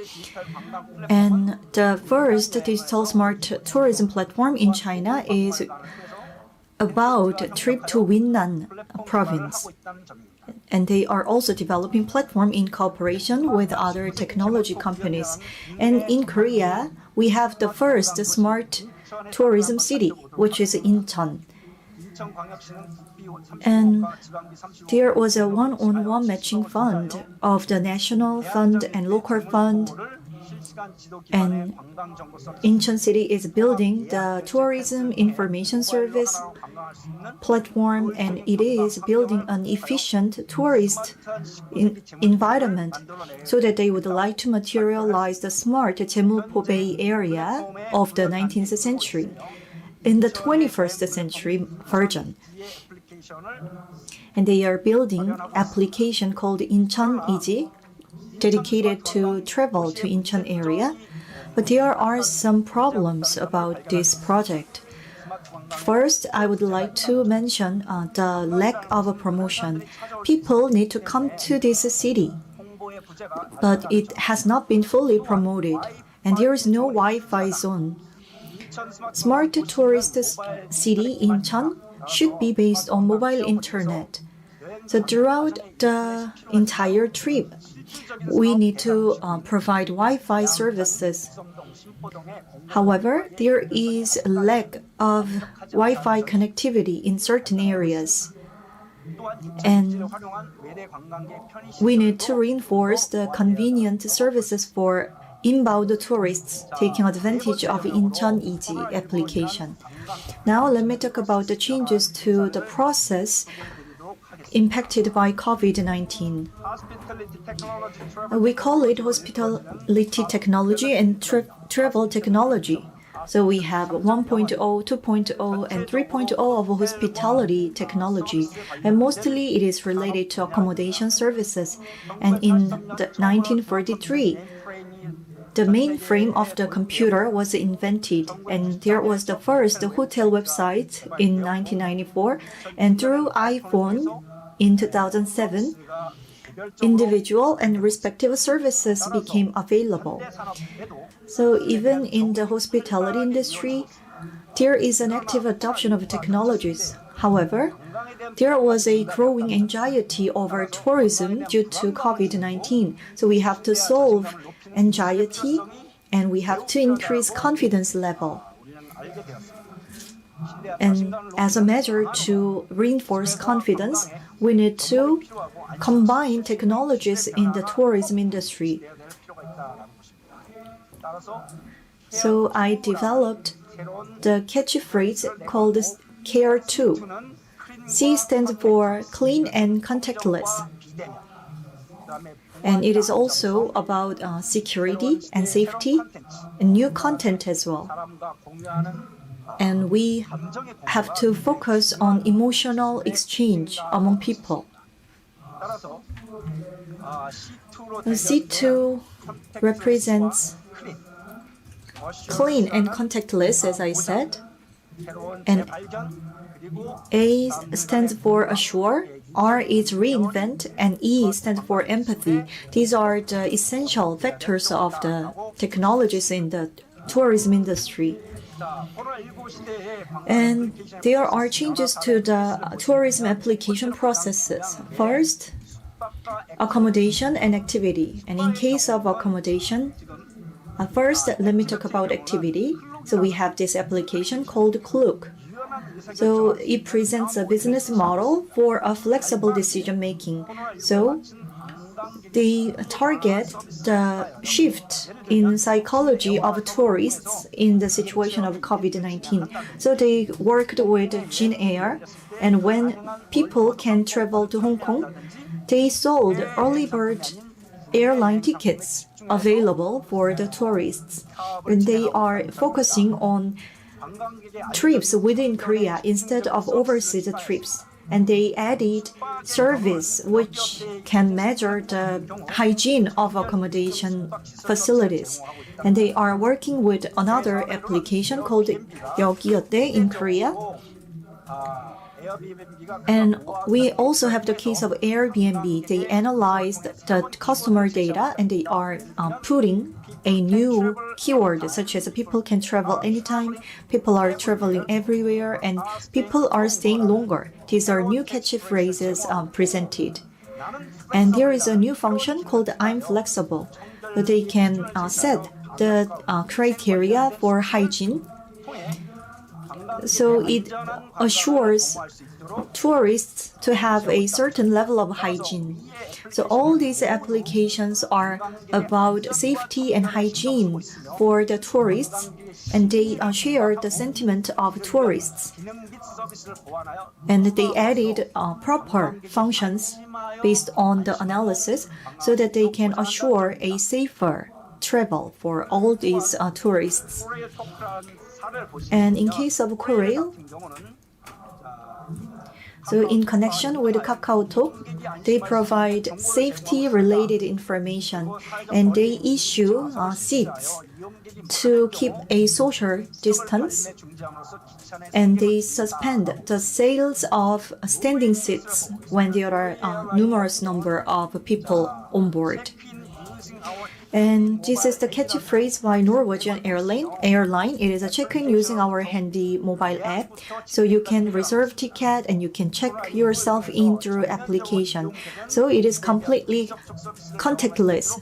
And the first digital smart tourism platform in China is about a trip to Winnan province. And they are also developing platform in cooperation with other technology companies. And in Korea, we have the first smart tourism city, which is Incheon. And there was a one-on-one matching fund of the national fund and local fund. And Incheon City is building the tourism information service platform, and it is building an efficient tourist environment so that they would like to materialize the smart Jemupo Bay area of the 19th century in the 21st century version. And they are building application called Incheon Easy, dedicated to travel to Incheon area. But there are some problems about this project. First, I would like to mention the lack of a promotion. People need to come to this city, but it has not been fully promoted, and there is no Wi-Fi zone. Smart tourist city Incheon should be based on mobile internet. So throughout the entire trip, we need to provide Wi-Fi services. However, there is a lack of Wi-Fi connectivity in certain areas, and we need to reinforce the convenient services for inbound tourists taking advantage of Incheon Easy application. Now let me talk about the changes to the process impacted by COVID-19. We call it hospitality technology and travel technology. So we have 1.0, 2.0, and 3.0 of hospitality technology, and mostly it is related to accommodation services. And in 1943, the mainframe of the computer was invented, and there was the first hotel website in 1994, and through iPhone in 2007, individual and respective services became available. So even in the hospitality industry, there is an active adoption of technologies. However, there was a growing anxiety over tourism due to COVID-19. So we have to solve anxiety and we have to increase confidence level. And as a measure to reinforce confidence, we need to combine technologies in the tourism industry. So I developed the catchphrase called CARE2. C stands for clean and contactless. And it is also about security and safety and new content as well. And we have to focus on emotional exchange among people. C2 represents clean and contactless, as I said. And A stands for assure, R is reinvent, and E stands for empathy. These are the essential factors of the technologies in the tourism industry. And there are changes to the tourism application processes. First, accommodation and activity. And in case of accommodation, first, let me talk about activity. So we have this application called Klook. So it presents a business model for a flexible decision making. So they target the shift in psychology of tourists in the situation of COVID-19. So they worked with Jin Air, and when people can travel to Hong Kong, they sold early bird airline tickets available for the tourists. And they are focusing on trips within Korea instead of overseas trips. And they added service which can measure the hygiene of accommodation facilities. And they are working with another application called 여기어때 in Korea. And we also have the case of Airbnb. They analyzed the customer data and they are putting a new keyword such as people can travel anytime, people are traveling everywhere, and people are staying longer. These are new catchphrases presented. And there is a new function called I'm flexible. They can set the criteria for hygiene. So it assures tourists to have a certain level of hygiene. So all these applications are about safety and hygiene for the tourists, and they share the sentiment of tourists. And they added proper functions based on the analysis so that they can assure a safer travel for all these tourists. And in case of Korail, so in connection with KakaoTalk, they provide safety-related information and they issue seats to keep a social distance, and they suspend the sales of standing seats when there are numerous number of people on board. And this is the catchphrase by Norwegian airline. It is a check-in using our handy mobile app. So you can reserve ticket and you can check yourself in through application. So it is completely contactless.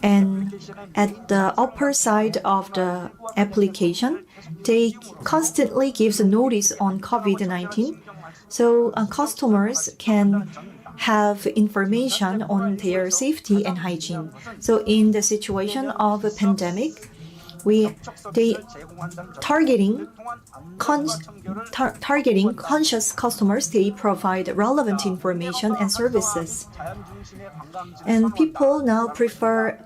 And at the upper side of the application, they constantly gives a notice on COVID-19. So customers can have information on their safety and hygiene. So in the situation of a pandemic, targeting conscious customers, they provide relevant information and services. And people now prefer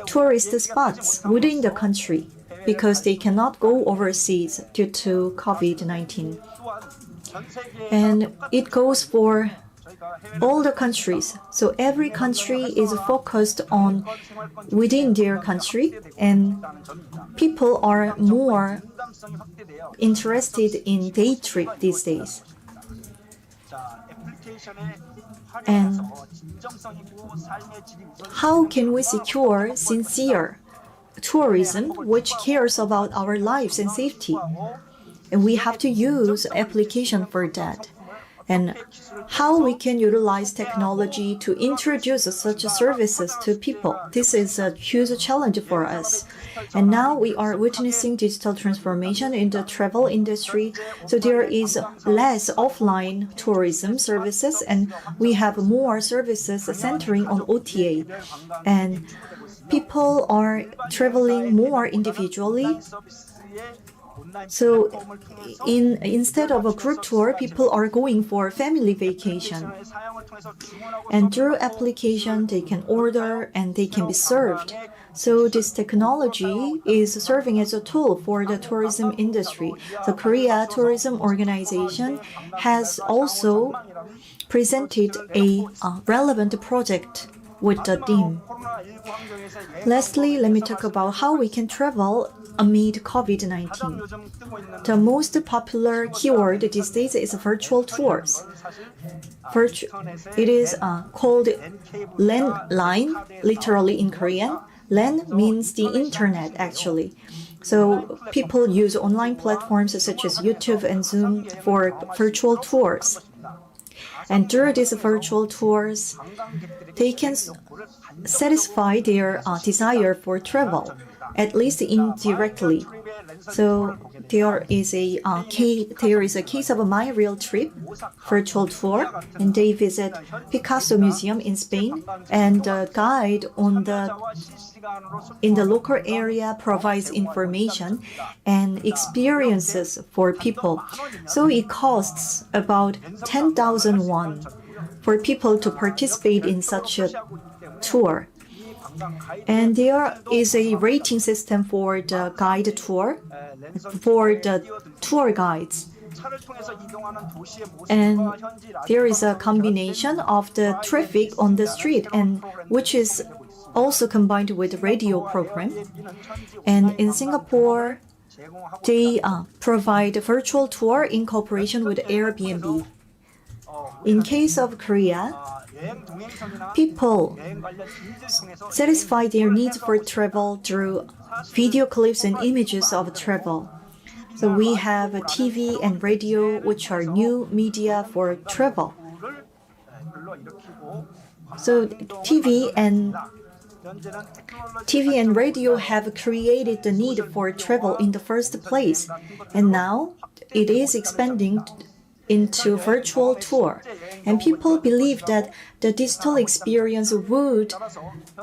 tourist spots within the country because they cannot go overseas due to COVID-19. And it goes for all the countries. So every country is focused on within their country, and people are more interested in day trip these days. And how can we secure sincere tourism which cares about our lives and safety? And we have to use application for that. And how we can utilize technology to introduce such services to people. This is a huge challenge for us. And now we are witnessing digital transformation in the travel industry. So there is less offline tourism services, and we have more services centering on OTA. And people are traveling more individually. So instead of a group tour, people are going for family vacation. And through application, they can order and they can be served. So this technology is serving as a tool for the tourism industry. The Korea Tourism Organization has also presented a relevant project with the theme. Lastly, let me talk about how we can travel amid COVID-19. The most popular keyword these days is virtual tours. It is called landline, literally in Korean. Land means the internet, actually. So people use online platforms such as YouTube and Zoom for virtual tours. And through these virtual tours, they can satisfy their desire for travel, at least indirectly. So there is a case of a My Real Trip virtual tour, and they visit Picasso Museum in Spain, and the guide in the local area provides information and experiences for people. So it costs about 10,000 won for people to participate in such a tour. And there is a rating system for the guide tour, for the tour guides. And there is a combination of the traffic on the street, and which is also combined with radio program. And in Singapore, they provide a virtual tour in cooperation with Airbnb. In case of Korea, people satisfy their needs for travel through video clips and images of travel. So we have TV and radio, which are new media for travel. So TV and radio have created the need for travel in the first place, and now it is expanding into virtual tour. And people believe that the digital experience would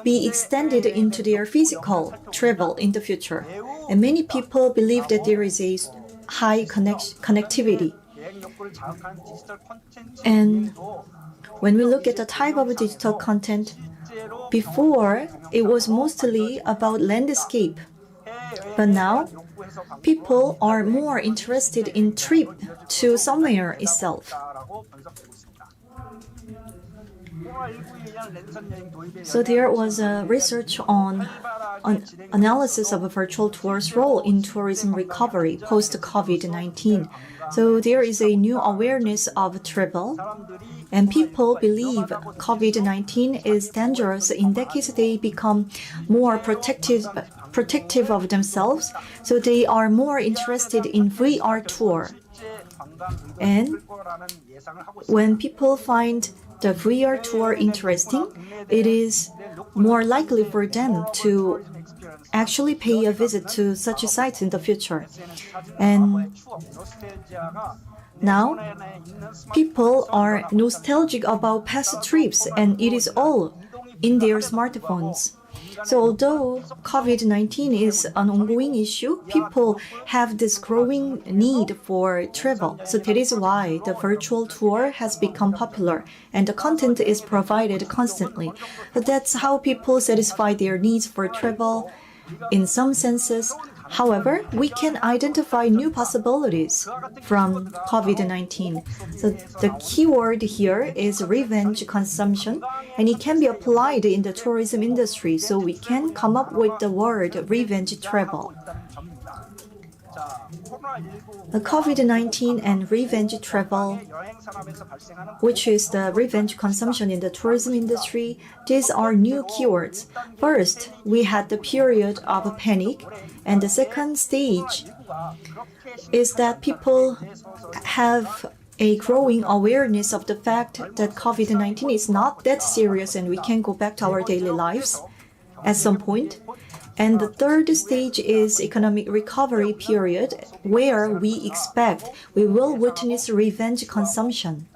be extended into their physical travel in the future. And many people believe that there is a high connectivity. And when we look at the type of digital content, before it was mostly about landscape, but now people are more interested in trip to somewhere itself. So there was a research on analysis of a virtual tour's role in tourism recovery post-COVID-19. So there is a new awareness of travel, And people believe COVID-19 is dangerous. In that case, they become more protective of themselves, so they are more interested in VR tour. And when people find the VR tour interesting, it is more likely for them to actually pay a visit to such sites in the future. And now, people are nostalgic about past trips, and it is all in their smartphones. So although COVID-19 is an ongoing issue, people have this growing need for travel. So that is why the virtual tour has become popular and the content is provided constantly. But that's how people satisfy their needs for travel in some senses. However, we can identify new possibilities from COVID-19. So the keyword here is revenge consumption, and it can be applied in the tourism industry. So we can come up with the word revenge travel. The COVID-19 and revenge travel, which is the revenge consumption in the tourism industry, these are new keywords. First, we had the period of panic, and the second stage is that people have a growing awareness of the fact that COVID-19 is not that serious and we can go back to our daily lives at some point. And the third stage is economic recovery period, where we expect we will witness revenge consumption.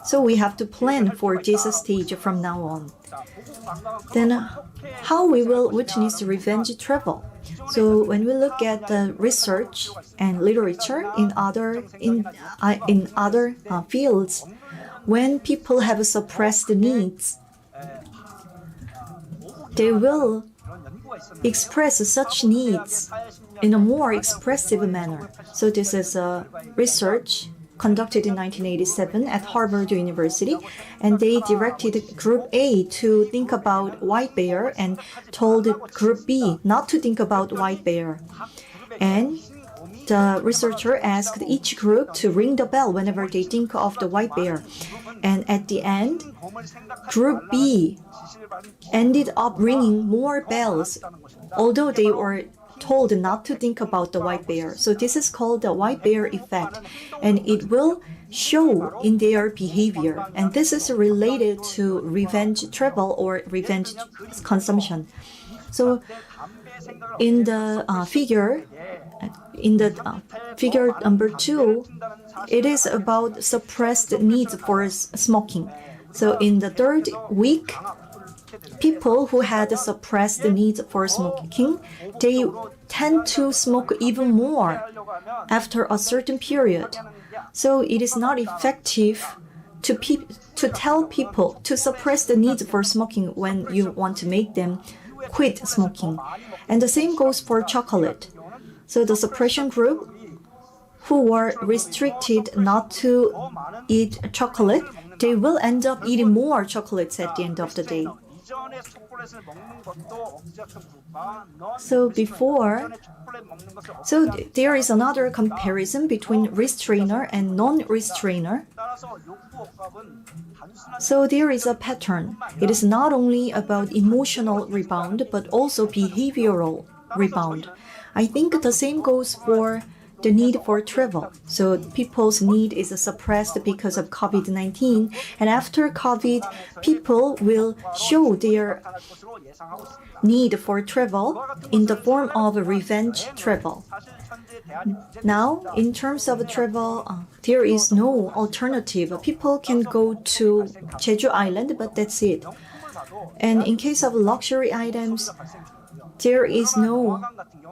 So we have to plan for this stage from now on. Then how we will witness revenge travel? So when we look at the research and literature in other fields, when people have suppressed needs, they will express such needs in a more expressive manner. So this is a research conducted in 1987 at Harvard University, and they directed Group A to think about white bear and told Group B not to think about white bear. And the researcher asked each group to ring the bell whenever they think of the white bear. And at the end, Group B ended up ringing more bells, although they were told not to think about the white bear. So this is called the white bear effect, and it will show in their behavior. And this is related to revenge travel or revenge consumption. So in the figure number 2, it is about suppressed needs for smoking. So in the third week, people who had suppressed needs for smoking, they tend to smoke even more after a certain period. So it is not effective to tell people to suppress the needs for smoking when you want to make them quit smoking. And the same goes for chocolate. So the suppression group who were restricted not to eat chocolate, they will end up eating more chocolates at the end of the day. So there is another comparison between restrainer and non-restrainer. So there is a pattern. It is not only about emotional rebound, but also behavioral rebound. I think the same goes for the need for travel. So people's need is suppressed because of COVID-19. And after COVID, people will show their need for travel in the form of revenge travel. Now, in terms of travel, there is no alternative. People can go to Jeju Island, but that's it. And in case of luxury items, there is no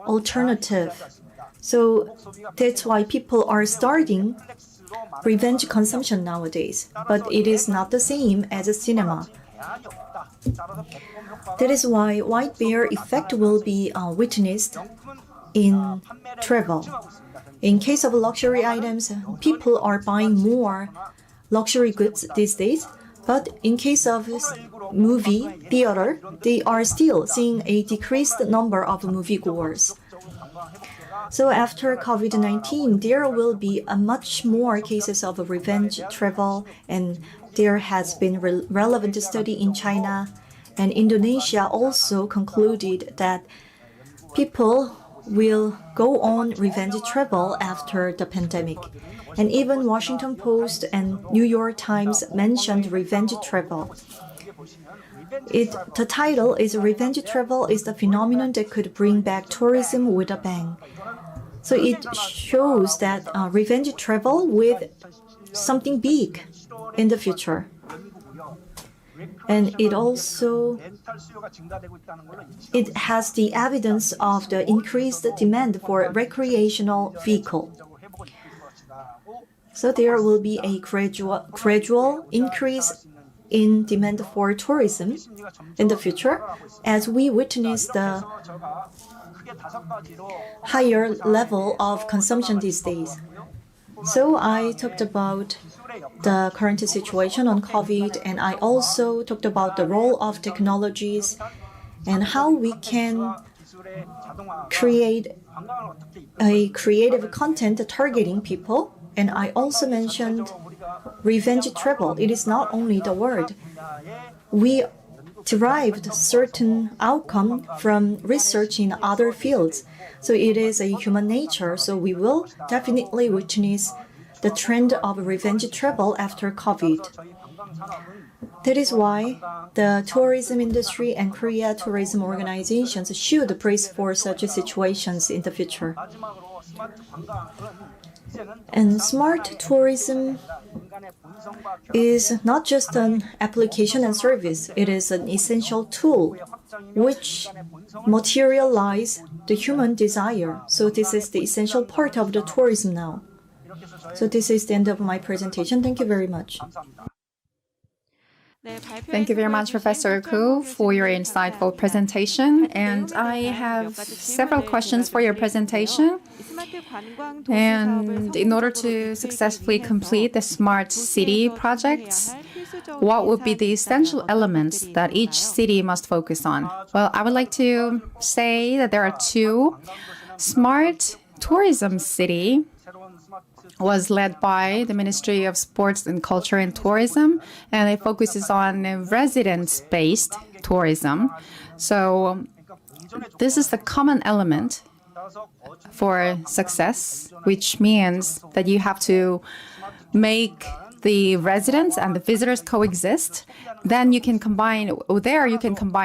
alternative. So that's why people are starting revenge consumption nowadays. But it is not the same as a cinema. That is why white bear effect will be witnessed in travel. In case of luxury items, people are buying more luxury goods these days. But in case of movie theater, they are still seeing a decreased number of moviegoers. So after COVID-19, there will be a much more cases of revenge travel, and there has been relevant study in China, and Indonesia also concluded that people will go on revenge travel after the pandemic. And even Washington Post and New York Times mentioned revenge travel. The title is Revenge Travel is the phenomenon that could bring back tourism with a bang. So it shows that revenge travel with something big in the future. And it has the evidence of the increased demand for recreational vehicle. So there will be a gradual increase in demand for tourism in the future as we witness the higher level of consumption these days. So I talked about the current situation on COVID, and I also talked about the role of technologies and how we can create a creative content targeting people. And I also mentioned revenge travel. It is not only the word. We derived certain outcome from research in other fields. So it is a human nature. So we will definitely witness the trend of revenge travel after COVID. That is why the tourism industry and Korea tourism organizations should brace for such situations in the future. And smart tourism is not just an application and service. It is an essential tool which materializes the human desire. So this is the essential part of the tourism now. So this is the end of my presentation. Thank you very much. Thank you very much, Professor Koo, for your insightful presentation. And I have several questions for your presentation. And in order to successfully complete the smart city projects, what would be the essential elements that each city must focus on? Well, I would like to say that there are two. Smart tourism city was led by the Ministry of Sports and Culture and Tourism, and it focuses on residence-based tourism. So this is the common element for success, which means that you have to make the residents and the visitors coexist. Then you can combine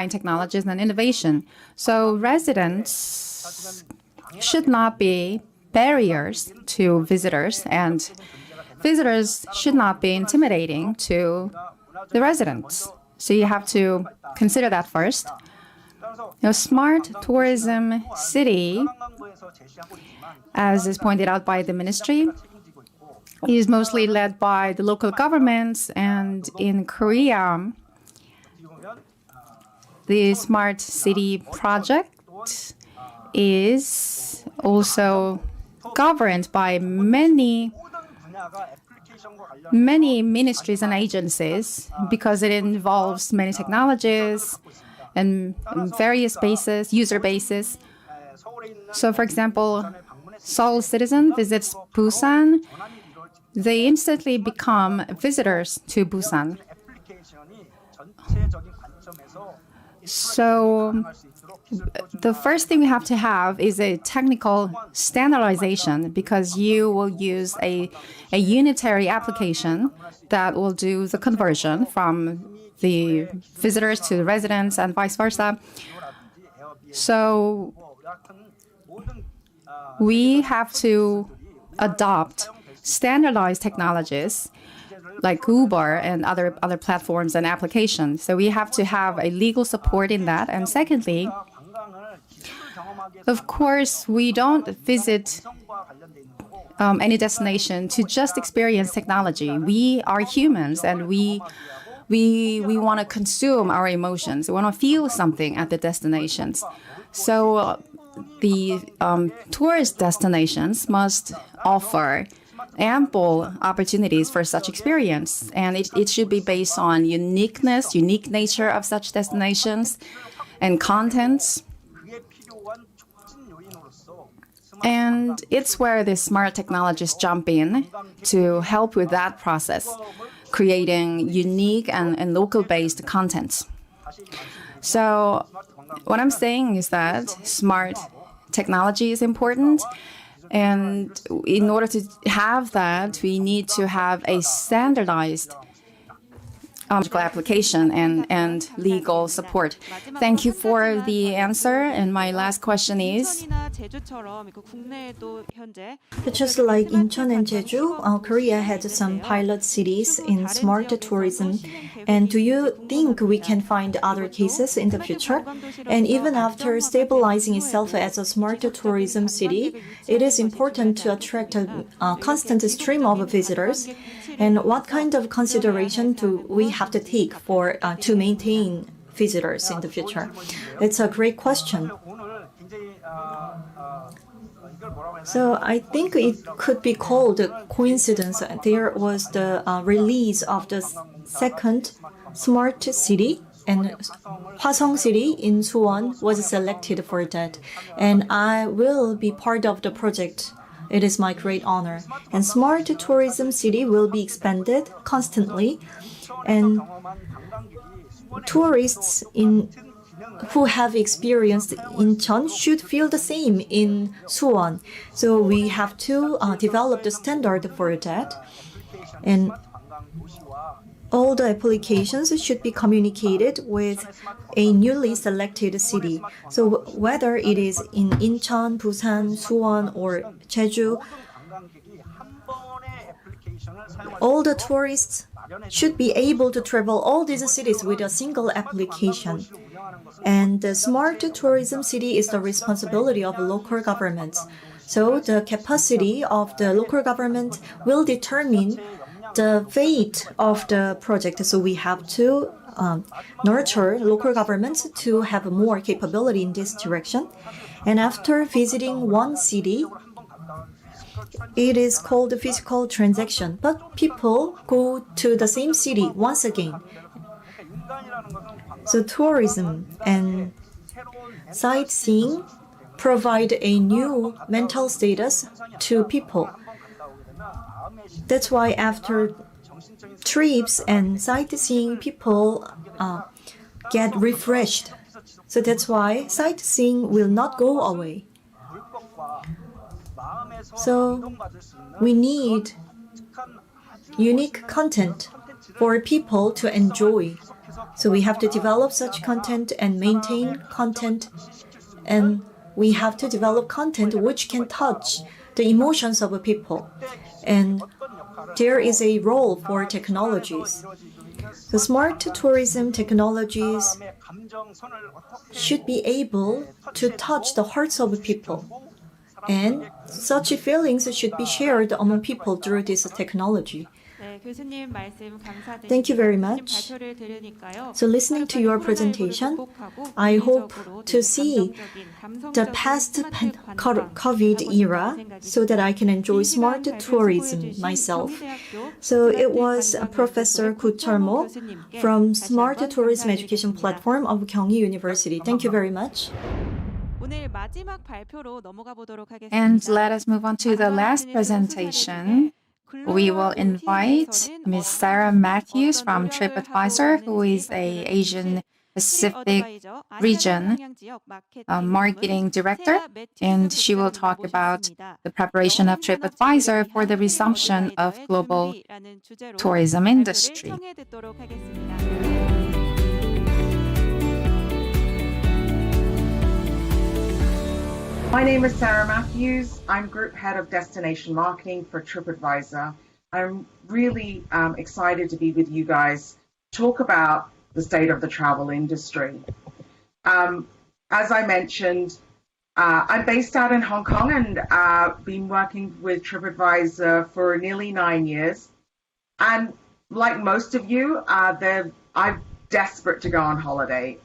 technologies and innovation. So residents should not be barriers to visitors, and visitors should not be intimidating to the residents. So you have to consider that first. Smart tourism city, as is pointed out by the ministry, is mostly led by the local governments, and in Korea, the smart city project is also governed by many ministries and agencies because it involves many technologies and various user bases. So, for example, Seoul citizen visits Busan, they instantly become visitors to Busan. So the first thing we have to have is a technical standardization, because you will use a unitary application that will do the conversion from the visitors to the residents and vice versa. So we have to adopt standardized technologies like Uber and other platforms and applications. So we have to have a legal support in that. And secondly, of course, we don't visit any destination to just experience technology. We are humans, and we want to consume our emotions. We want to feel something at the destinations. So the tourist destinations must offer ample opportunities for such experience, and it should be based on unique nature of such destinations and contents. And it's where the smart technologies jump in to help with that process, creating unique and local-based content. So what I'm saying is that smart technology is important. And in order to have that, we need to have a standardized application and legal support. Thank you for the answer. And my last question is, just like Incheon and Jeju, Korea had some pilot cities in smart tourism. And do you think we can find other cases in the future? And even after stabilizing itself as a smart tourism city, it is important to attract a constant stream of visitors. And what kind of consideration do we have to take for to maintain visitors in the future? It's a great question. So I think it could be called a coincidence. There was the release of the second smart city, and Hwasong City in Suwon was selected for that. And I will be part of the project. It is my great honor. And smart tourism city will be expanded constantly. And tourists who have experienced Incheon should feel the same in Suwon. So we have to develop the standard for that. And all the applications should be communicated with a newly selected city. So whether it is in Incheon, Busan, Suwon, or Jeju, all the tourists should be able to travel all these cities with a single application. And the smart tourism city is the responsibility of local governments. So the capacity of the local government will determine the fate of the project. So we have to nurture local governments to have more capability in this direction. And after visiting one city, it is called a physical transaction, but people go to the same city once again. So tourism and sightseeing provide a new mental status to people. That's why after trips and sightseeing, people get refreshed. So that's why sightseeing will not go away. So we need unique content for people to enjoy. So we have to develop such content and maintain content. And we have to develop content which can touch the emotions of people. And there is a role for technologies. The smart tourism technologies should be able to touch the hearts of people. And such feelings should be shared among people through this technology. Thank you very much. So listening to your presentation, I hope to see the past COVID era so that I can enjoy smart tourism myself. So it was Professor Koo Chol-mo from Smart Tourism Education Platform of Gyeonggi University. Thank you very much. and let us move on to the last presentation. We will invite Ms. Sarah Matthews from TripAdvisor, who is an Asian Pacific region marketing director, and she will talk about the preparation of TripAdvisor for the resumption of global tourism industry. My name is Sarah Matthews. I'm Group Head of Destination Marketing for TripAdvisor. I'm really excited to be with you guys, talk about the state of the travel industry. As I mentioned, I'm based out in Hong Kong and been working with TripAdvisor for nearly 9 years. And like most of you, I'm desperate to go on holiday.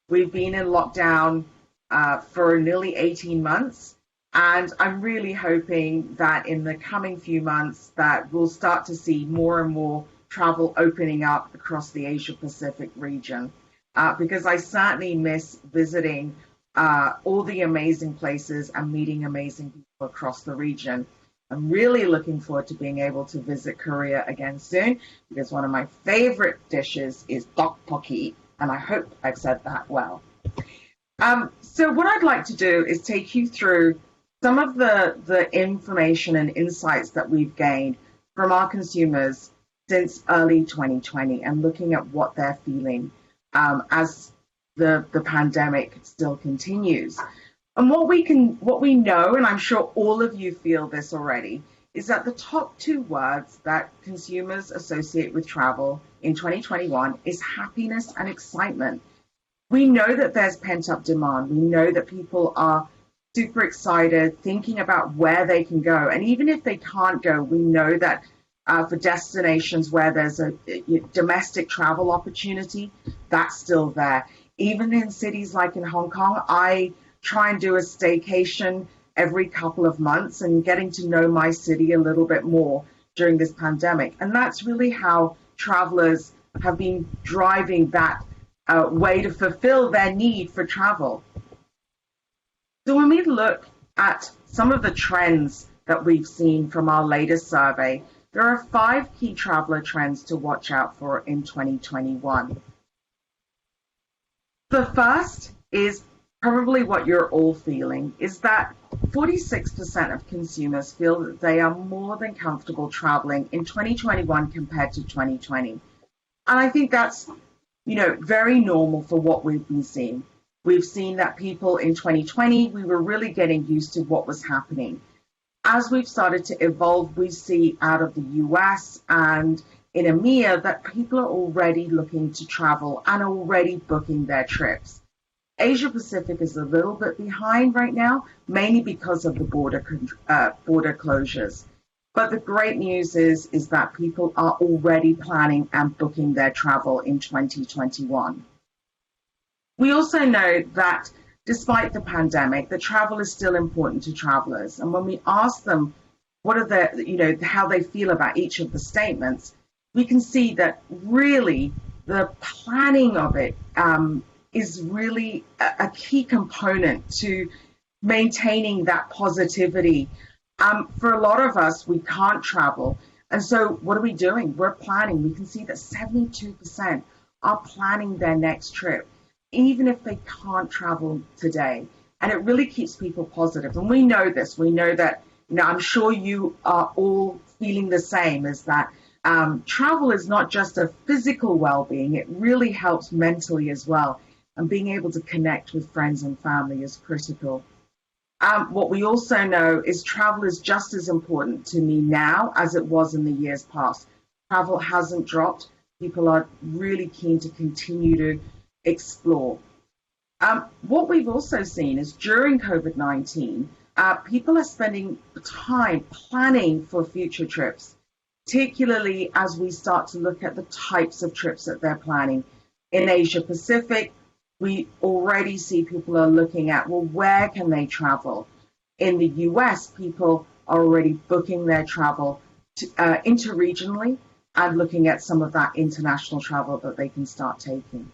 We've been in lockdown for nearly 18 months. And I'm really hoping that in the coming few months that we'll start to see more and more travel opening up across the Asia Pacific region. Because I certainly miss visiting all the amazing places and meeting amazing people across the region. I'm really looking forward to being able to visit Korea again soon, because one of my favorite dishes is tteokbokki, and I hope I've said that well. So what I'd like to do is take you through some of the information and insights that we've gained from our consumers since early 2020, and looking at what they're feeling as the pandemic still continues. And what we know, and I'm sure all of you feel this already, is that the top two words that consumers associate with travel in 2021 is happiness and excitement. We know that there's pent-up demand. We know that people are super excited, thinking about where they can go. And even if they can't go, we know that for destinations where there's a domestic travel opportunity, that's still there. Even in cities like in Hong Kong, I try and do a staycation every couple of months, and getting to know my city a little bit more during this pandemic. And that's really how travelers have been driving that way to fulfill their need for travel. So when we look at some of the trends that we've seen from our latest survey, there are 5 key traveler trends to watch out for in 2021. The first is probably what you're all feeling, is that 46% of consumers feel that they are more than comfortable traveling in 2021 compared to 2020. And I think that's, very normal for what we've been seeing. We've seen that people in 2020, we were really getting used to what was happening. As we've started to evolve, we see out of the US and in EMEA that people are already looking to travel and already booking their trips. Asia Pacific is a little bit behind right now, mainly because of the border closures. But the great news is that people are already planning and booking their travel in 2021. We also know that despite the pandemic, the travel is still important to travelers. And when we ask them what are how they feel about each of the statements, we can see that really the planning of it is really a key component to maintaining that positivity. For a lot of us, we can't travel. And so what are we doing? We're planning. We can see that 72% are planning their next trip, even if they can't travel today. And it really keeps people positive. And we know this. We know that, I'm sure you are all feeling the same, is that travel is not just a physical well-being. It really helps mentally as well. And being able to connect with friends and family is critical. What we also know is travel is just as important to me now as it was in the years past. Travel hasn't dropped. People are really keen to continue to explore. What we've also seen is during COVID-19, people are spending time planning for future trips, particularly as we start to look at the types of trips that they're planning. In Asia Pacific, we already see people are looking at, where can they travel? In the US, people are already booking their travel interregionally and looking at some of that international travel that they can start taking.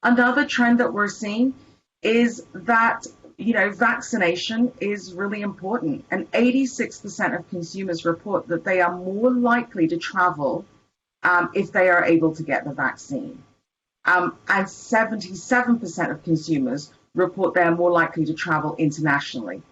Another trend that we're seeing is that, vaccination is really important. And 86% of consumers report that they are more likely to travel if they are able to get the vaccine. And 77% of consumers report they're more likely to travel internationally.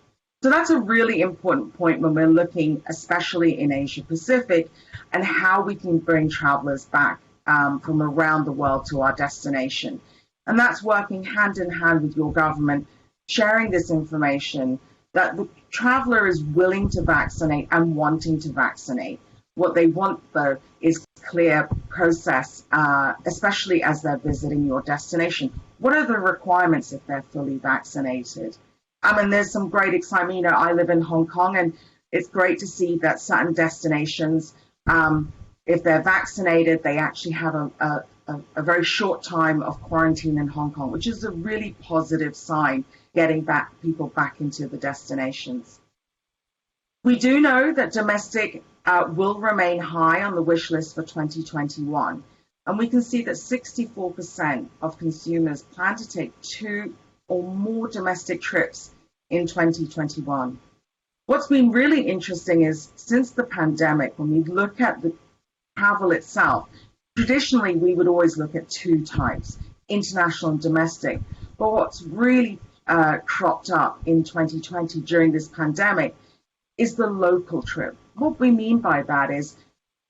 So that's a really important point when we're looking, especially in Asia Pacific, and how we can bring travelers back from around the world to our destination. And that's working hand in hand with your government, sharing this information that the traveler is willing to vaccinate and wanting to vaccinate. What they want, though, is clear process, especially as they're visiting your destination. What are the requirements if they're fully vaccinated? And there's some great excitement. I live in Hong Kong, and it's great to see that certain destinations, if they're vaccinated, they actually have a very short time of quarantine in Hong Kong, which is a really positive sign, getting people back into the destinations. We do know that domestic will remain high on the wish list for 2021. And we can see that 64% of consumers plan to take 2 or more domestic trips in 2021. What's been really interesting is since the pandemic, when we look at the travel itself, traditionally we would always look at two types, international and domestic. But what's really cropped up in 2020 during this pandemic is the local trip. What we mean by that is,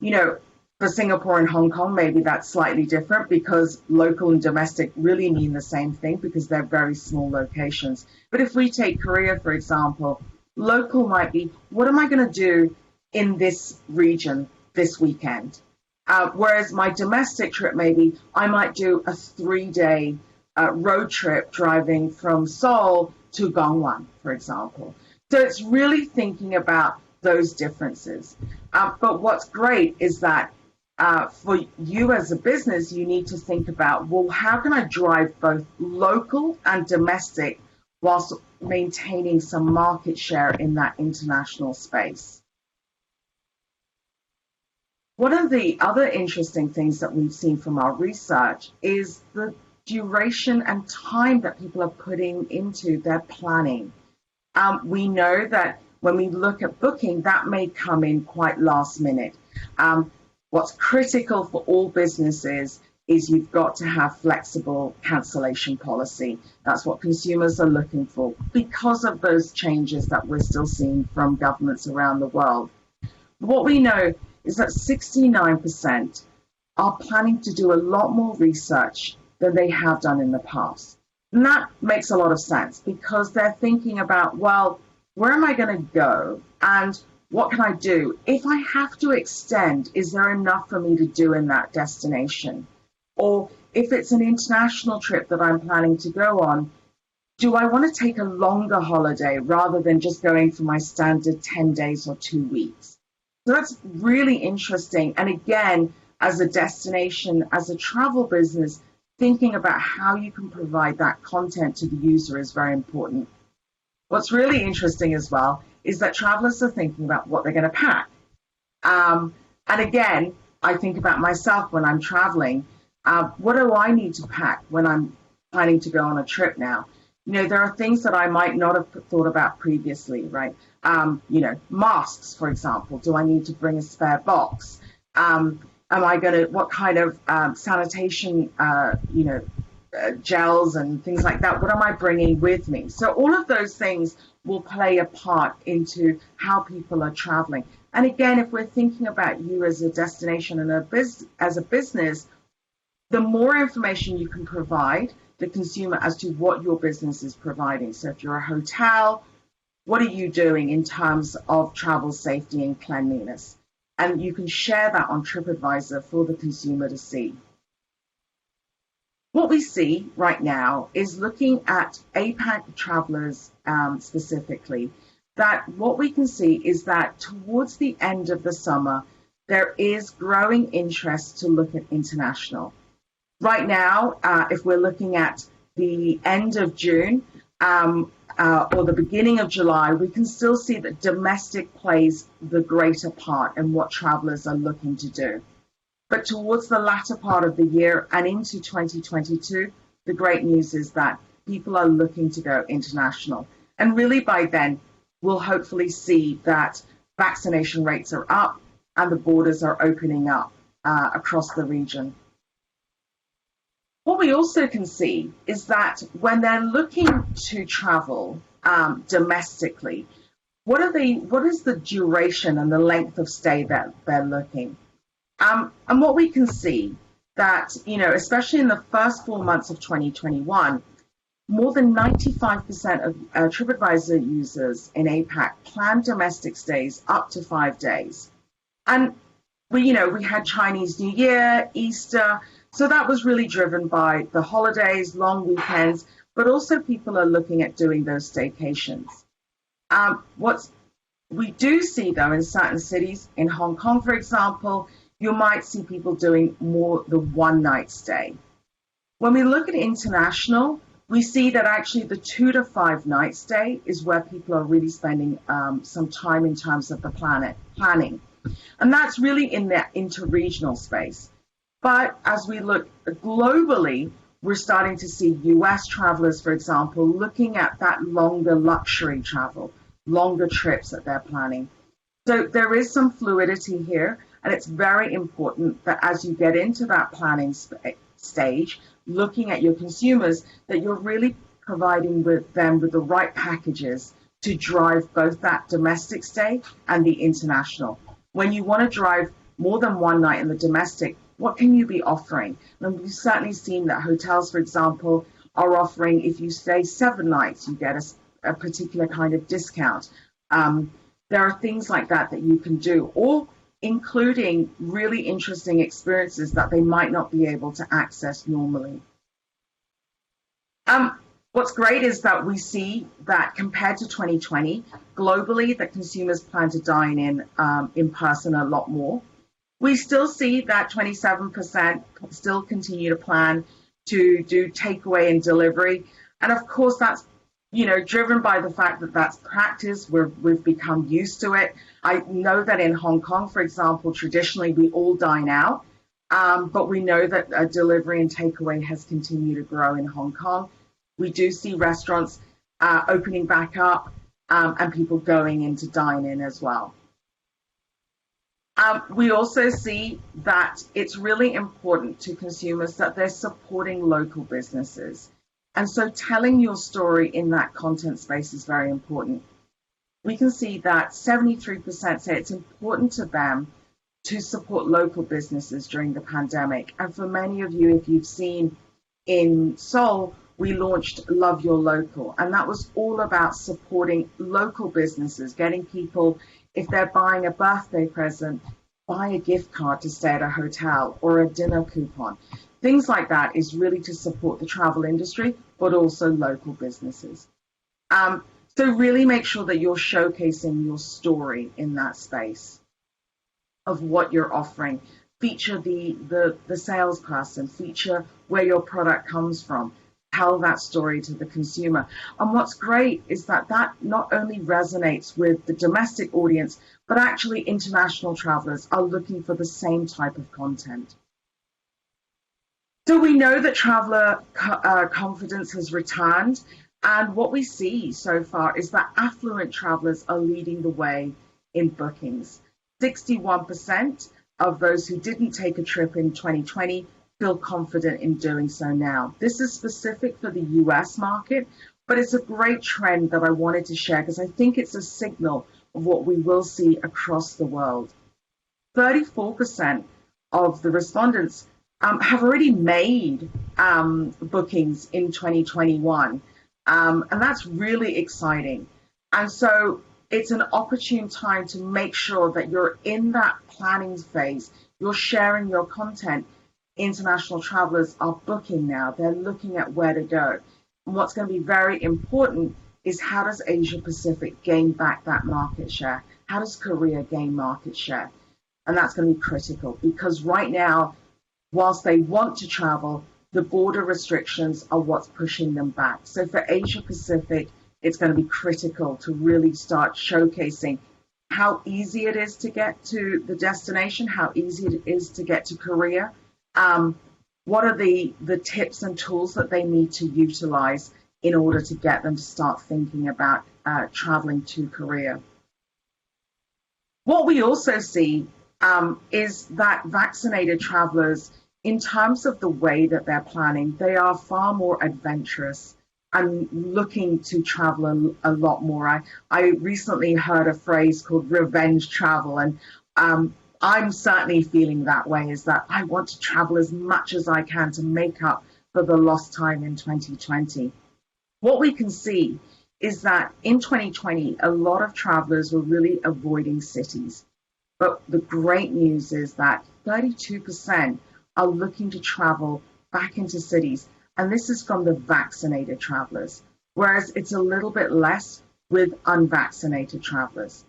for Singapore and Hong Kong, maybe that's slightly different because local and domestic really mean the same thing because they're very small locations. But if we take Korea, for example, local might be, what am I going to do in this region this weekend? Whereas my domestic trip, maybe I might do a 3-day road trip driving from Seoul to Gangwon, for example. So it's really thinking about those differences. But what's great is that for you as a business, you need to think about, well, how can I drive both local and domestic whilst maintaining some market share in that international space? One of the other interesting things that we've seen from our research is the duration and time that people are putting into their planning. We know that when we look at booking, that may come in quite last minute. What's critical for all businesses is you've got to have flexible cancellation policy. That's what consumers are looking for because of those changes that we're still seeing from governments around the world. What we know is that 69% are planning to do a lot more research than they have done in the past. And that makes a lot of sense because they're thinking about, well, where am I going to go and what can I do? If I have to extend, is there enough for me to do in that destination? Or if it's an international trip that I'm planning to go on, do I want to take a longer holiday rather than just going for my standard 10 days or 2 weeks? So that's really interesting. And again, as a destination, as a travel business, thinking about how you can provide that content to the user is very important. What's really interesting as well is that travelers are thinking about what they're going to pack. And again, I think about myself when I'm traveling. What do I need to pack when I'm planning to go on a trip now? There are things that I might not have thought about previously, right? Masks, for example. Do I need to bring a spare box? What kind of sanitation, gels and things like that, what am I bringing with me? So all of those things will play a part into how people are traveling. And again, if we're thinking about you as a destination and as a business, the more information you can provide the consumer as to what your business is providing. So if you're a hotel, what are you doing in terms of travel safety and cleanliness? And you can share that on TripAdvisor for the consumer to see. What we see right now is looking at APAC travelers specifically, that what we can see is that towards the end of the summer, there is growing interest to look at international. Right now, if we're looking at the end of June or the beginning of July, we can still see that domestic plays the greater part in what travelers are looking to do. But towards the latter part of the year and into 2022, the great news is that people are looking to go international. And really by then, we'll hopefully see that vaccination rates are up and the borders are opening up across the region. What we also can see is that when they're looking to travel domestically, what is the duration and the length of stay that they're looking? And what we can see that, especially in the first 4 months of 2021, more than 95% of TripAdvisor users in APAC plan domestic stays up to 5 days. And we had Chinese New Year, Easter, so that was really driven by the holidays, long weekends, but also people are looking at doing those staycations. What we do see, though, in certain cities, in Hong Kong, for example, you might see people doing more the one-night stay. When we look at international, we see that actually the 2 to 5 night stay is where people are really spending some time in terms of the planning. And that's really in the interregional space. But as we look globally, We're starting to see US travelers, for example, looking at that longer luxury travel, longer trips that they're planning. So there is some fluidity here, and it's very important that as you get into that planning stage, looking at your consumers, that you're really providing them with the right packages to drive both that domestic stay and the international. When you want to drive more than one night in the domestic, what can you be offering? And we've certainly seen that hotels, for example, are offering, if you stay 7 nights, you get a particular kind of discount. There are things like that that you can do, or including really interesting experiences that they might not be able to access normally. What's great is that we see that compared to 2020, globally, that consumers plan to dine in person a lot more. We still see that 27% still continue to plan to do takeaway and delivery. And of course, that's driven by the fact that that's practice. We've become used to it. I know that in Hong Kong, for example, traditionally we all dine out, but we know that delivery and takeaway has continued to grow in Hong Kong. We do see restaurants opening back up and people going in to dine in as well. We also see that it's really important to consumers that they're supporting local businesses. And so telling your story in that content space is very important. We can see that 73% say it's important to them to support local businesses during the pandemic. And for many of you, if you've seen in Seoul, we launched Love Your Local. And that was all about supporting local businesses, getting people, if they're buying a birthday present, buy a gift card to stay at a hotel or a dinner coupon. Things like that is really to support the travel industry, but also local businesses. So really make sure that you're showcasing your story in that space of what you're offering. Feature the salesperson, feature where your product comes from, tell that story to the consumer. And what's great is that not only resonates with the domestic audience, but actually international travelers are looking for the same type of content. So we know that traveler confidence has returned, and what we see so far is that affluent travelers are leading the way in bookings. 61% of those who didn't take a trip in 2020 feel confident in doing so now. This is specific for the US market, but it's a great trend that I wanted to share because I think it's a signal of what we will see across the world. 34% of the respondents have already made bookings in 2021. And that's really exciting. And so it's an opportune time to make sure that you're in that planning phase, you're sharing your content. International travelers are booking now. They're looking at where to go. And what's going to be very important is how does Asia Pacific gain back that market share? How does Korea gain market share? And that's going to be critical because right now, whilst they want to travel, the border restrictions are what's pushing them back. So for Asia Pacific, it's going to be critical to really start showcasing how easy it is to get to the destination, how easy it is to get to Korea. What are the tips and tools that they need to utilize in order to get them to start thinking about traveling to Korea? What we also see is that vaccinated travelers, in terms of the way that they're planning, they are far more adventurous and looking to travel a lot more. I recently heard a phrase called revenge travel, and I'm certainly feeling that way, is that I want to travel as much as I can to make up for the lost time in 2020. What we can see is that in 2020, a lot of travelers were really avoiding cities. But the great news is that 32% are looking to travel back into cities. And this is from the vaccinated travelers, whereas it's a little bit less with unvaccinated travelers.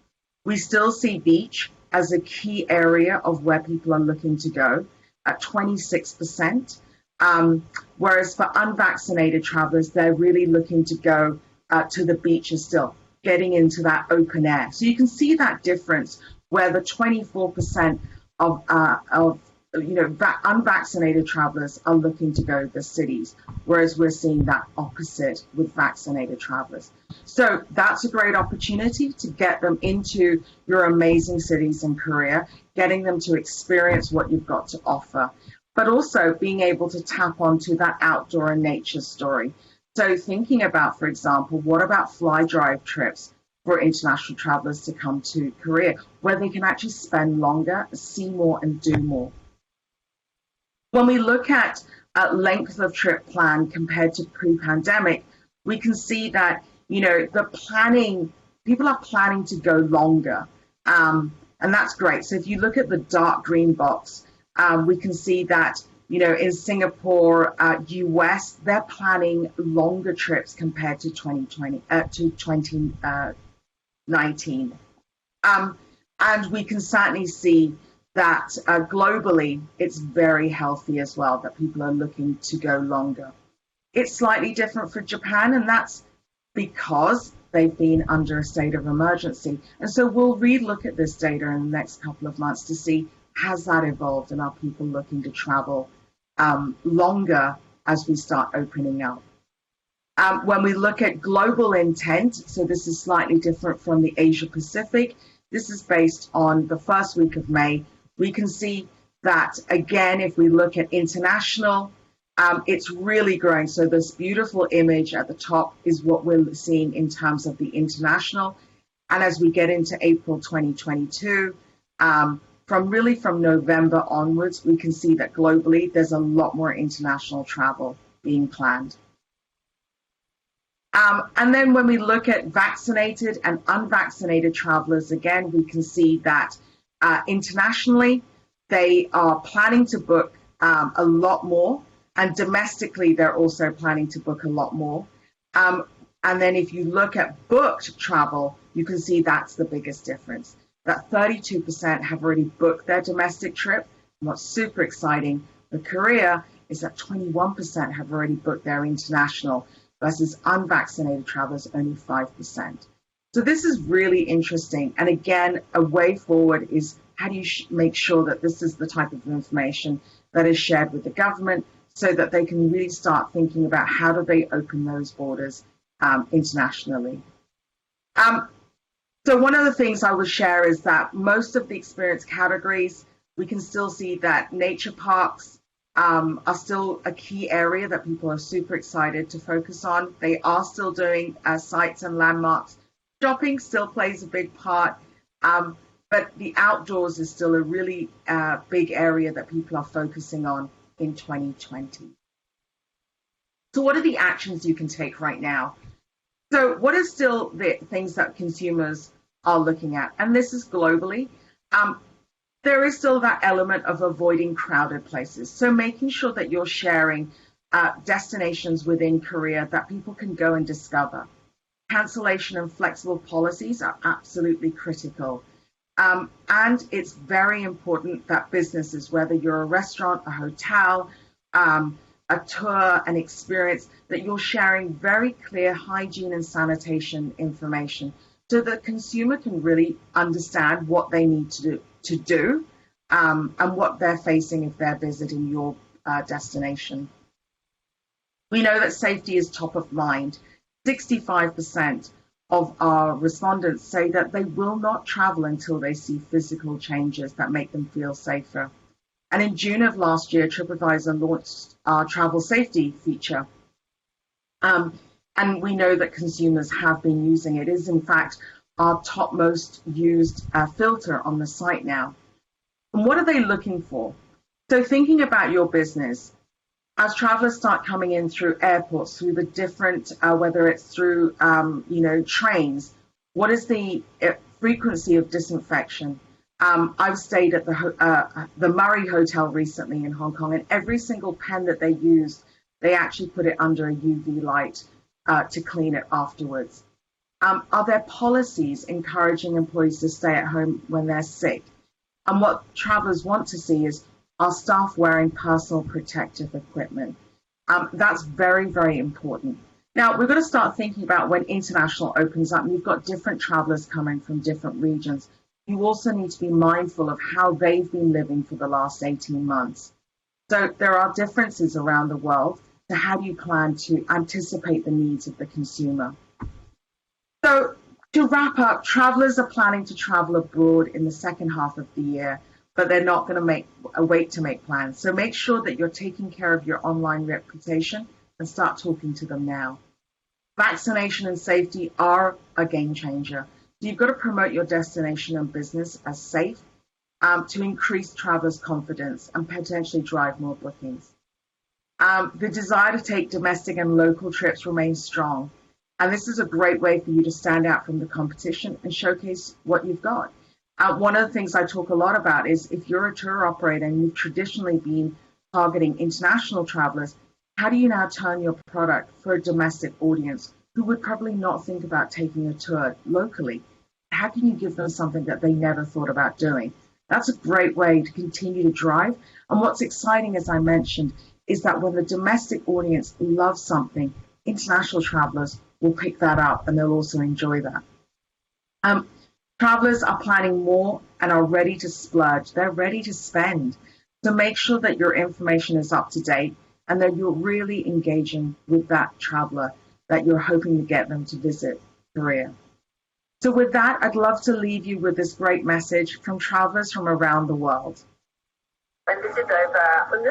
We still see beach as a key area of where people are looking to go at 26%, whereas for unvaccinated travelers, they're really looking to go to the beaches still, getting into that open air. So you can see that difference where the 24% of unvaccinated travelers are looking to go to the cities, whereas we're seeing that opposite with vaccinated travelers. So that's a great opportunity to get them into your amazing cities in Korea, getting them to experience what you've got to offer, but also being able to tap onto that outdoor and nature story. So thinking about, for example, what about fly drive trips for international travelers to come to Korea, where they can actually spend longer, see more, and do more. When we look at length of trip plan compared to pre-pandemic, we can see that, people are planning to go longer. And that's great. So if you look at the dark green box, we can see that, in Singapore, US, they're planning longer trips compared to 2019. And we can certainly see that globally, it's very healthy as well, that people are looking to go longer. It's slightly different for Japan, and that's because they've been under a state of emergency. And so we'll relook at this data in the next couple of months to see, has that evolved, and are people looking to travel longer as we start opening up? When we look at global intent, so this is slightly different from the Asia Pacific, this is based on the first week of May. We can see that, again, if we look at international, it's really growing. So this beautiful image at the top is what we're seeing in terms of the international. And as we get into April 2022, from November onwards, we can see that globally, there's a lot more international travel being planned. And then when we look at vaccinated and unvaccinated travelers, again, we can see that internationally, they are planning to book a lot more, and domestically, they're also planning to book a lot more. And then if you look at booked travel, you can see that's the biggest difference. That 32% have already booked their domestic trip. And what's super exciting for Korea is that 21% have already booked their international, versus unvaccinated travelers, only 5%. So this is really interesting. And again, a way forward is how do you make sure that this is the type of information that is shared with the government so that they can really start thinking about how do they open those borders internationally. So one of the things I will share is that most of the experience categories, we can still see that nature parks, are still a key area that people are super excited to focus on. They are still doing sites and landmarks. Shopping still plays a big part, but the outdoors is still a really big area that people are focusing on in 2020. So what are the actions you can take right now? So what are still the things that consumers are looking at? And this is globally. There is still that element of avoiding crowded places. So making sure that you're sharing destinations within Korea that people can go and discover. Cancellation and flexible policies are absolutely critical. And it's very important that businesses, whether you're a restaurant, a hotel, a tour, an experience, that you're sharing very clear hygiene and sanitation information so the consumer can really understand what they need to do and what they're facing if they're visiting your destination. We know that safety is top of mind. 65% of our respondents say that they will not travel until they see physical changes that make them feel safer. And in June of last year, TripAdvisor launched our travel safety feature. And we know that consumers have been using it. It is, in fact, our top most used filter on the site now. And what are they looking for? So thinking about your business, as travelers start coming in through airports, through the different, whether it's through, trains, what is the frequency of disinfection? I've stayed at the Murray Hotel recently in Hong Kong, and every single pen that they used, they actually put it under a UV light to clean it afterwards. Are there policies encouraging employees to stay at home when they're sick? And what travelers want to see is, are staff wearing personal protective equipment? That's very, very important. Now, we're going to start thinking about when international opens up, and you've got different travelers coming from different regions. you also need to be mindful of how they've been living for the last 18 months. So there are differences around the world. So how do you plan to anticipate the needs of the consumer? So to wrap up, travelers are planning to travel abroad in the second half of the year, but they're not going to wait to make plans. So make sure that you're taking care of your online reputation and start talking to them now. Vaccination and safety are a game changer. So you've got to promote your destination and business as safe to increase travelers' confidence and potentially drive more bookings. The desire to take domestic and local trips remains strong. And this is a great way for you to stand out from the competition and showcase what you've got. One of the things I talk a lot about is if you're a tour operator and you've traditionally been targeting international travelers, how do you now turn your product for a domestic audience who would probably not think about taking a tour locally? How can you give them something that they never thought about doing? That's a great way to continue to drive. And what's exciting, as I mentioned, is that when the domestic audience loves something, international travelers will pick that up and they'll also enjoy that. Travelers are planning more and are ready to splurge. They're ready to spend. So make sure that your information is up to date and that you're really engaging with that traveler that you're hoping to get them to visit Korea. So with that, I'd love to leave you with this great message from travelers from around the world. When this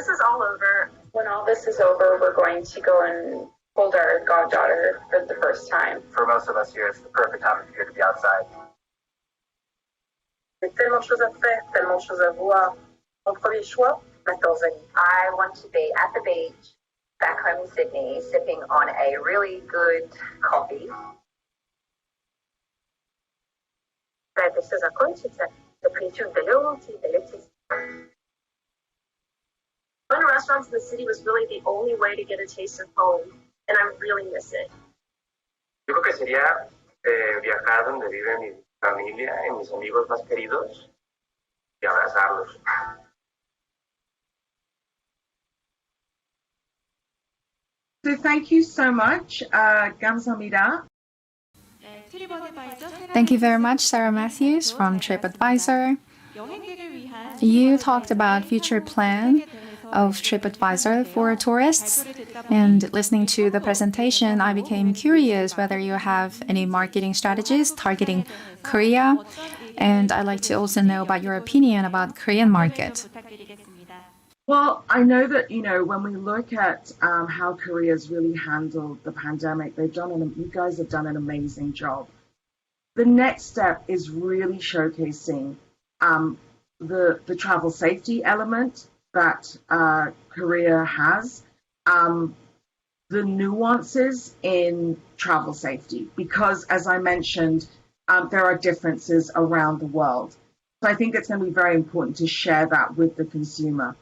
is all over, when all this is over, we're going to go and hold our goddaughter for the first time. For most of us here, it's the perfect time of year to be outside. Il y a tellement de choses à faire, tellement de choses à voir. Mon premier choix, la Tanzanie. I want to be at the beach back home in Sydney, sipping on a really good coffee. This is a conchita, the pretty delicious. Going to restaurants in the city was really the only way to get a taste of home, and I really miss it. Yo creo que sería viajar donde vive mi familia y mis amigos más queridos y abrazarlos. So thank you so much, 감사합니다. Thank you very much, Sarah Matthews from TripAdvisor. You talked about future plan of TripAdvisor for tourists, and listening to the presentation, I became curious whether you have any marketing strategies targeting Korea, and I'd like to also know about your opinion about Korean market. Well, I know that, when we look at how Korea's really handled the pandemic, you guys have done an amazing job. The next step is really showcasing the travel safety element that Korea has, the nuances in travel safety, because as I mentioned, there are differences around the world. So I think it's going to be very important to share that with the consumer.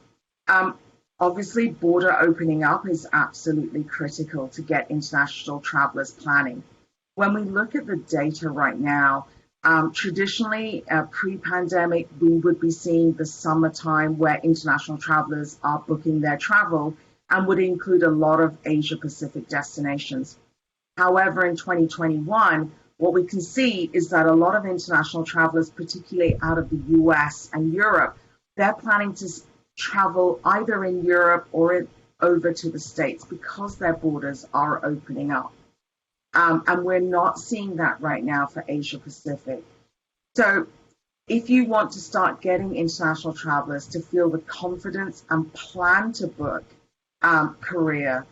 Obviously, border opening up is absolutely critical to get international travelers planning. When we look at the data right now, traditionally, pre-pandemic, we would be seeing the summertime where international travelers are booking their travel and would include a lot of Asia-Pacific destinations. However, in 2021, what we can see is that a lot of international travelers, particularly out of the US and Europe, they're planning to travel either in Europe or over to the States because their borders are opening up. And we're not seeing that right now for Asia Pacific. So if you want to start getting international travelers to feel the confidence and plan to book Korea,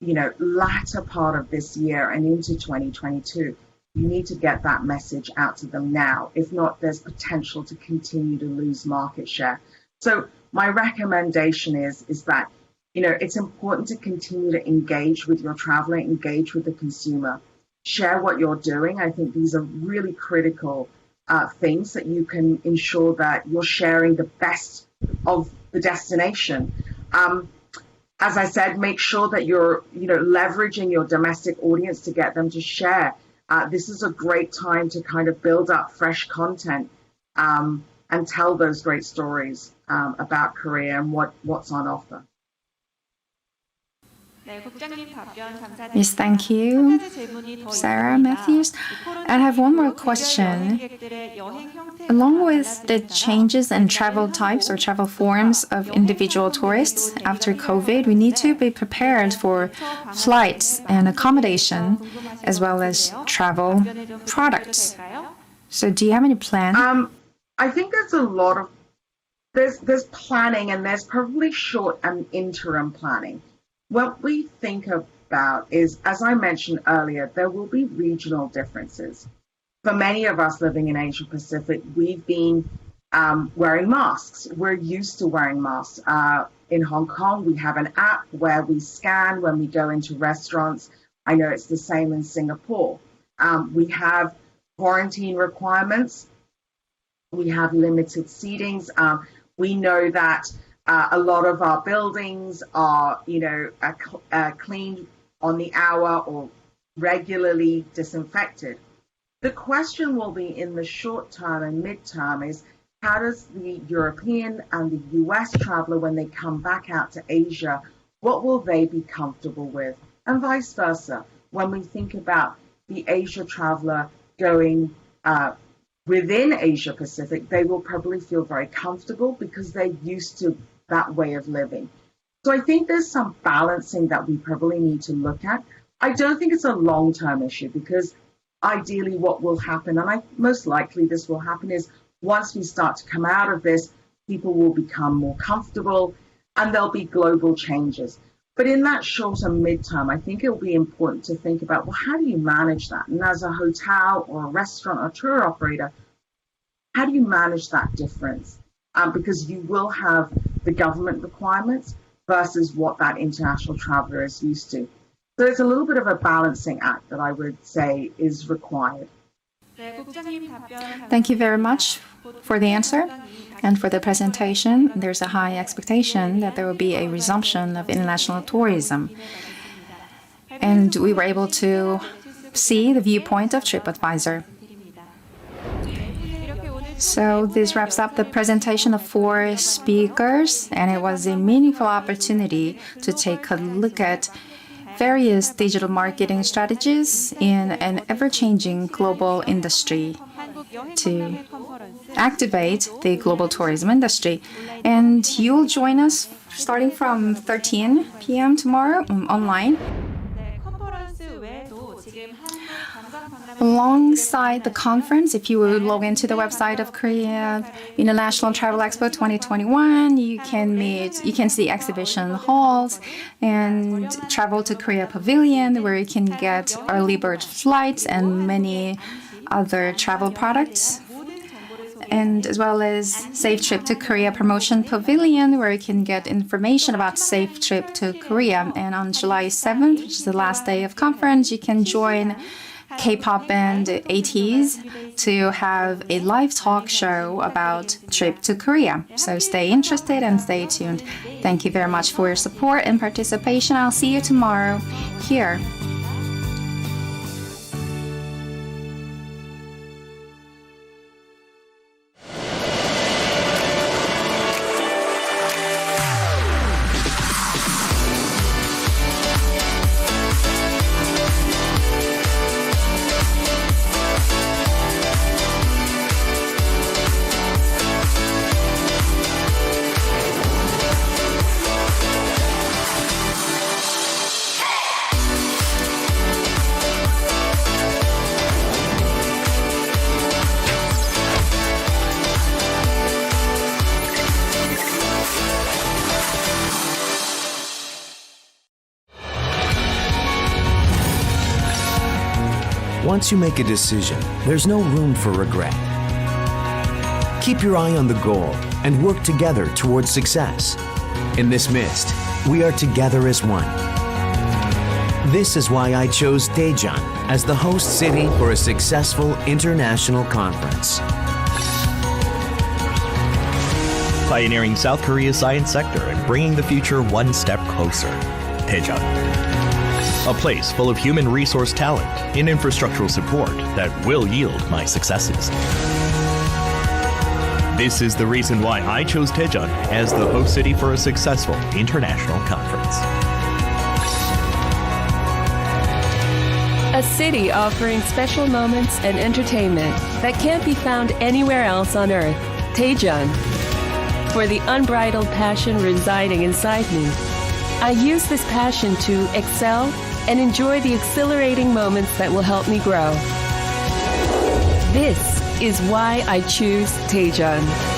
latter part of this year and into 2022, you need to get that message out to them now. If not, there's potential to continue to lose market share. So my recommendation is that, it's important to continue to engage with your traveler, engage with the consumer, share what you're doing. I think these are really critical things that you can ensure that you're sharing the best of the destination. As I said, make sure that you're, leveraging your domestic audience to get them to share. This is a great time to kind of build up fresh content and tell those great stories about Korea and what's on offer. Yes, thank you, Sarah Matthews. I have one more question. Along with the changes in travel types or travel forms of individual tourists after COVID, we need to be prepared for flights and accommodation, as well as travel products. So do you have any plan? I think there's a lot of there's planning, and there's probably short and interim planning. What we think about is, as I mentioned earlier, there will be regional differences. For many of us living in Asia Pacific, we've been wearing masks. We're used to wearing masks. In Hong Kong, we have an app where we scan when we go into restaurants. I know it's the same in Singapore. We have quarantine requirements. We have limited seatings. We know that a lot of our buildings are, cleaned on the hour or regularly disinfected. The question will be, in the short term and mid-term, is how does the European and the US traveler, when they come back out to Asia, what will they be comfortable with? And vice versa. When we think about the Asia traveler going within Asia Pacific, they will probably feel very comfortable because they're used to that way of living. So I think there's some balancing that we probably need to look at. I don't think it's a long-term issue, because ideally what will happen, and most likely this will happen, is once we start to come out of this, people will become more comfortable and there'll be global changes. But in that short and mid-term, I think it will be important to think about, well, how do you manage that? And as a hotel or a restaurant or tour operator, how do you manage that difference? Because you will have the government requirements versus what that international traveler is used to. So it's a little bit of a balancing act that I would say is required. Thank you very much for the answer and for the presentation. There's a high expectation that there will be a resumption of international tourism. And we were able to see the viewpoint of TripAdvisor. So this wraps up the presentation of 4 speakers, and it was a meaningful opportunity to take a look at various digital marketing strategies in an ever-changing global industry to activate the global tourism industry. And you'll join us starting from 13 p.m. tomorrow online. Alongside the conference, if you would log into the website of Korea International Travel Expo 2021, you can see exhibition halls and travel to Korea Pavilion, where you can get early bird flights and many other travel products, and as well as Safe Trip to Korea Promotion Pavilion, where you can get information about Safe Trip to Korea. And on July 7th, which is the last day of conference, you can join K-pop band ATEEZ to have a live talk show about trip to Korea. So stay interested and stay tuned. Thank you very much for your support and participation. I'll see you tomorrow here. Once you make a decision, there's no room for regret. Keep your eye on the goal and work together towards success. In this midst, we are together as one. This is why I chose Daejeon as the host city for a successful international conference. Pioneering South Korea's science sector and bringing the future one step closer. Daejeon. A place full of human resource talent and infrastructural support that will yield my successes. This is the reason why I chose Daejeon as the host city for a successful international conference. A city offering special moments and entertainment that can't be found anywhere else on earth. Daejeon. For the unbridled passion residing inside me, I use this passion to excel and enjoy the exhilarating moments that will help me grow. This is why I choose Daejeon.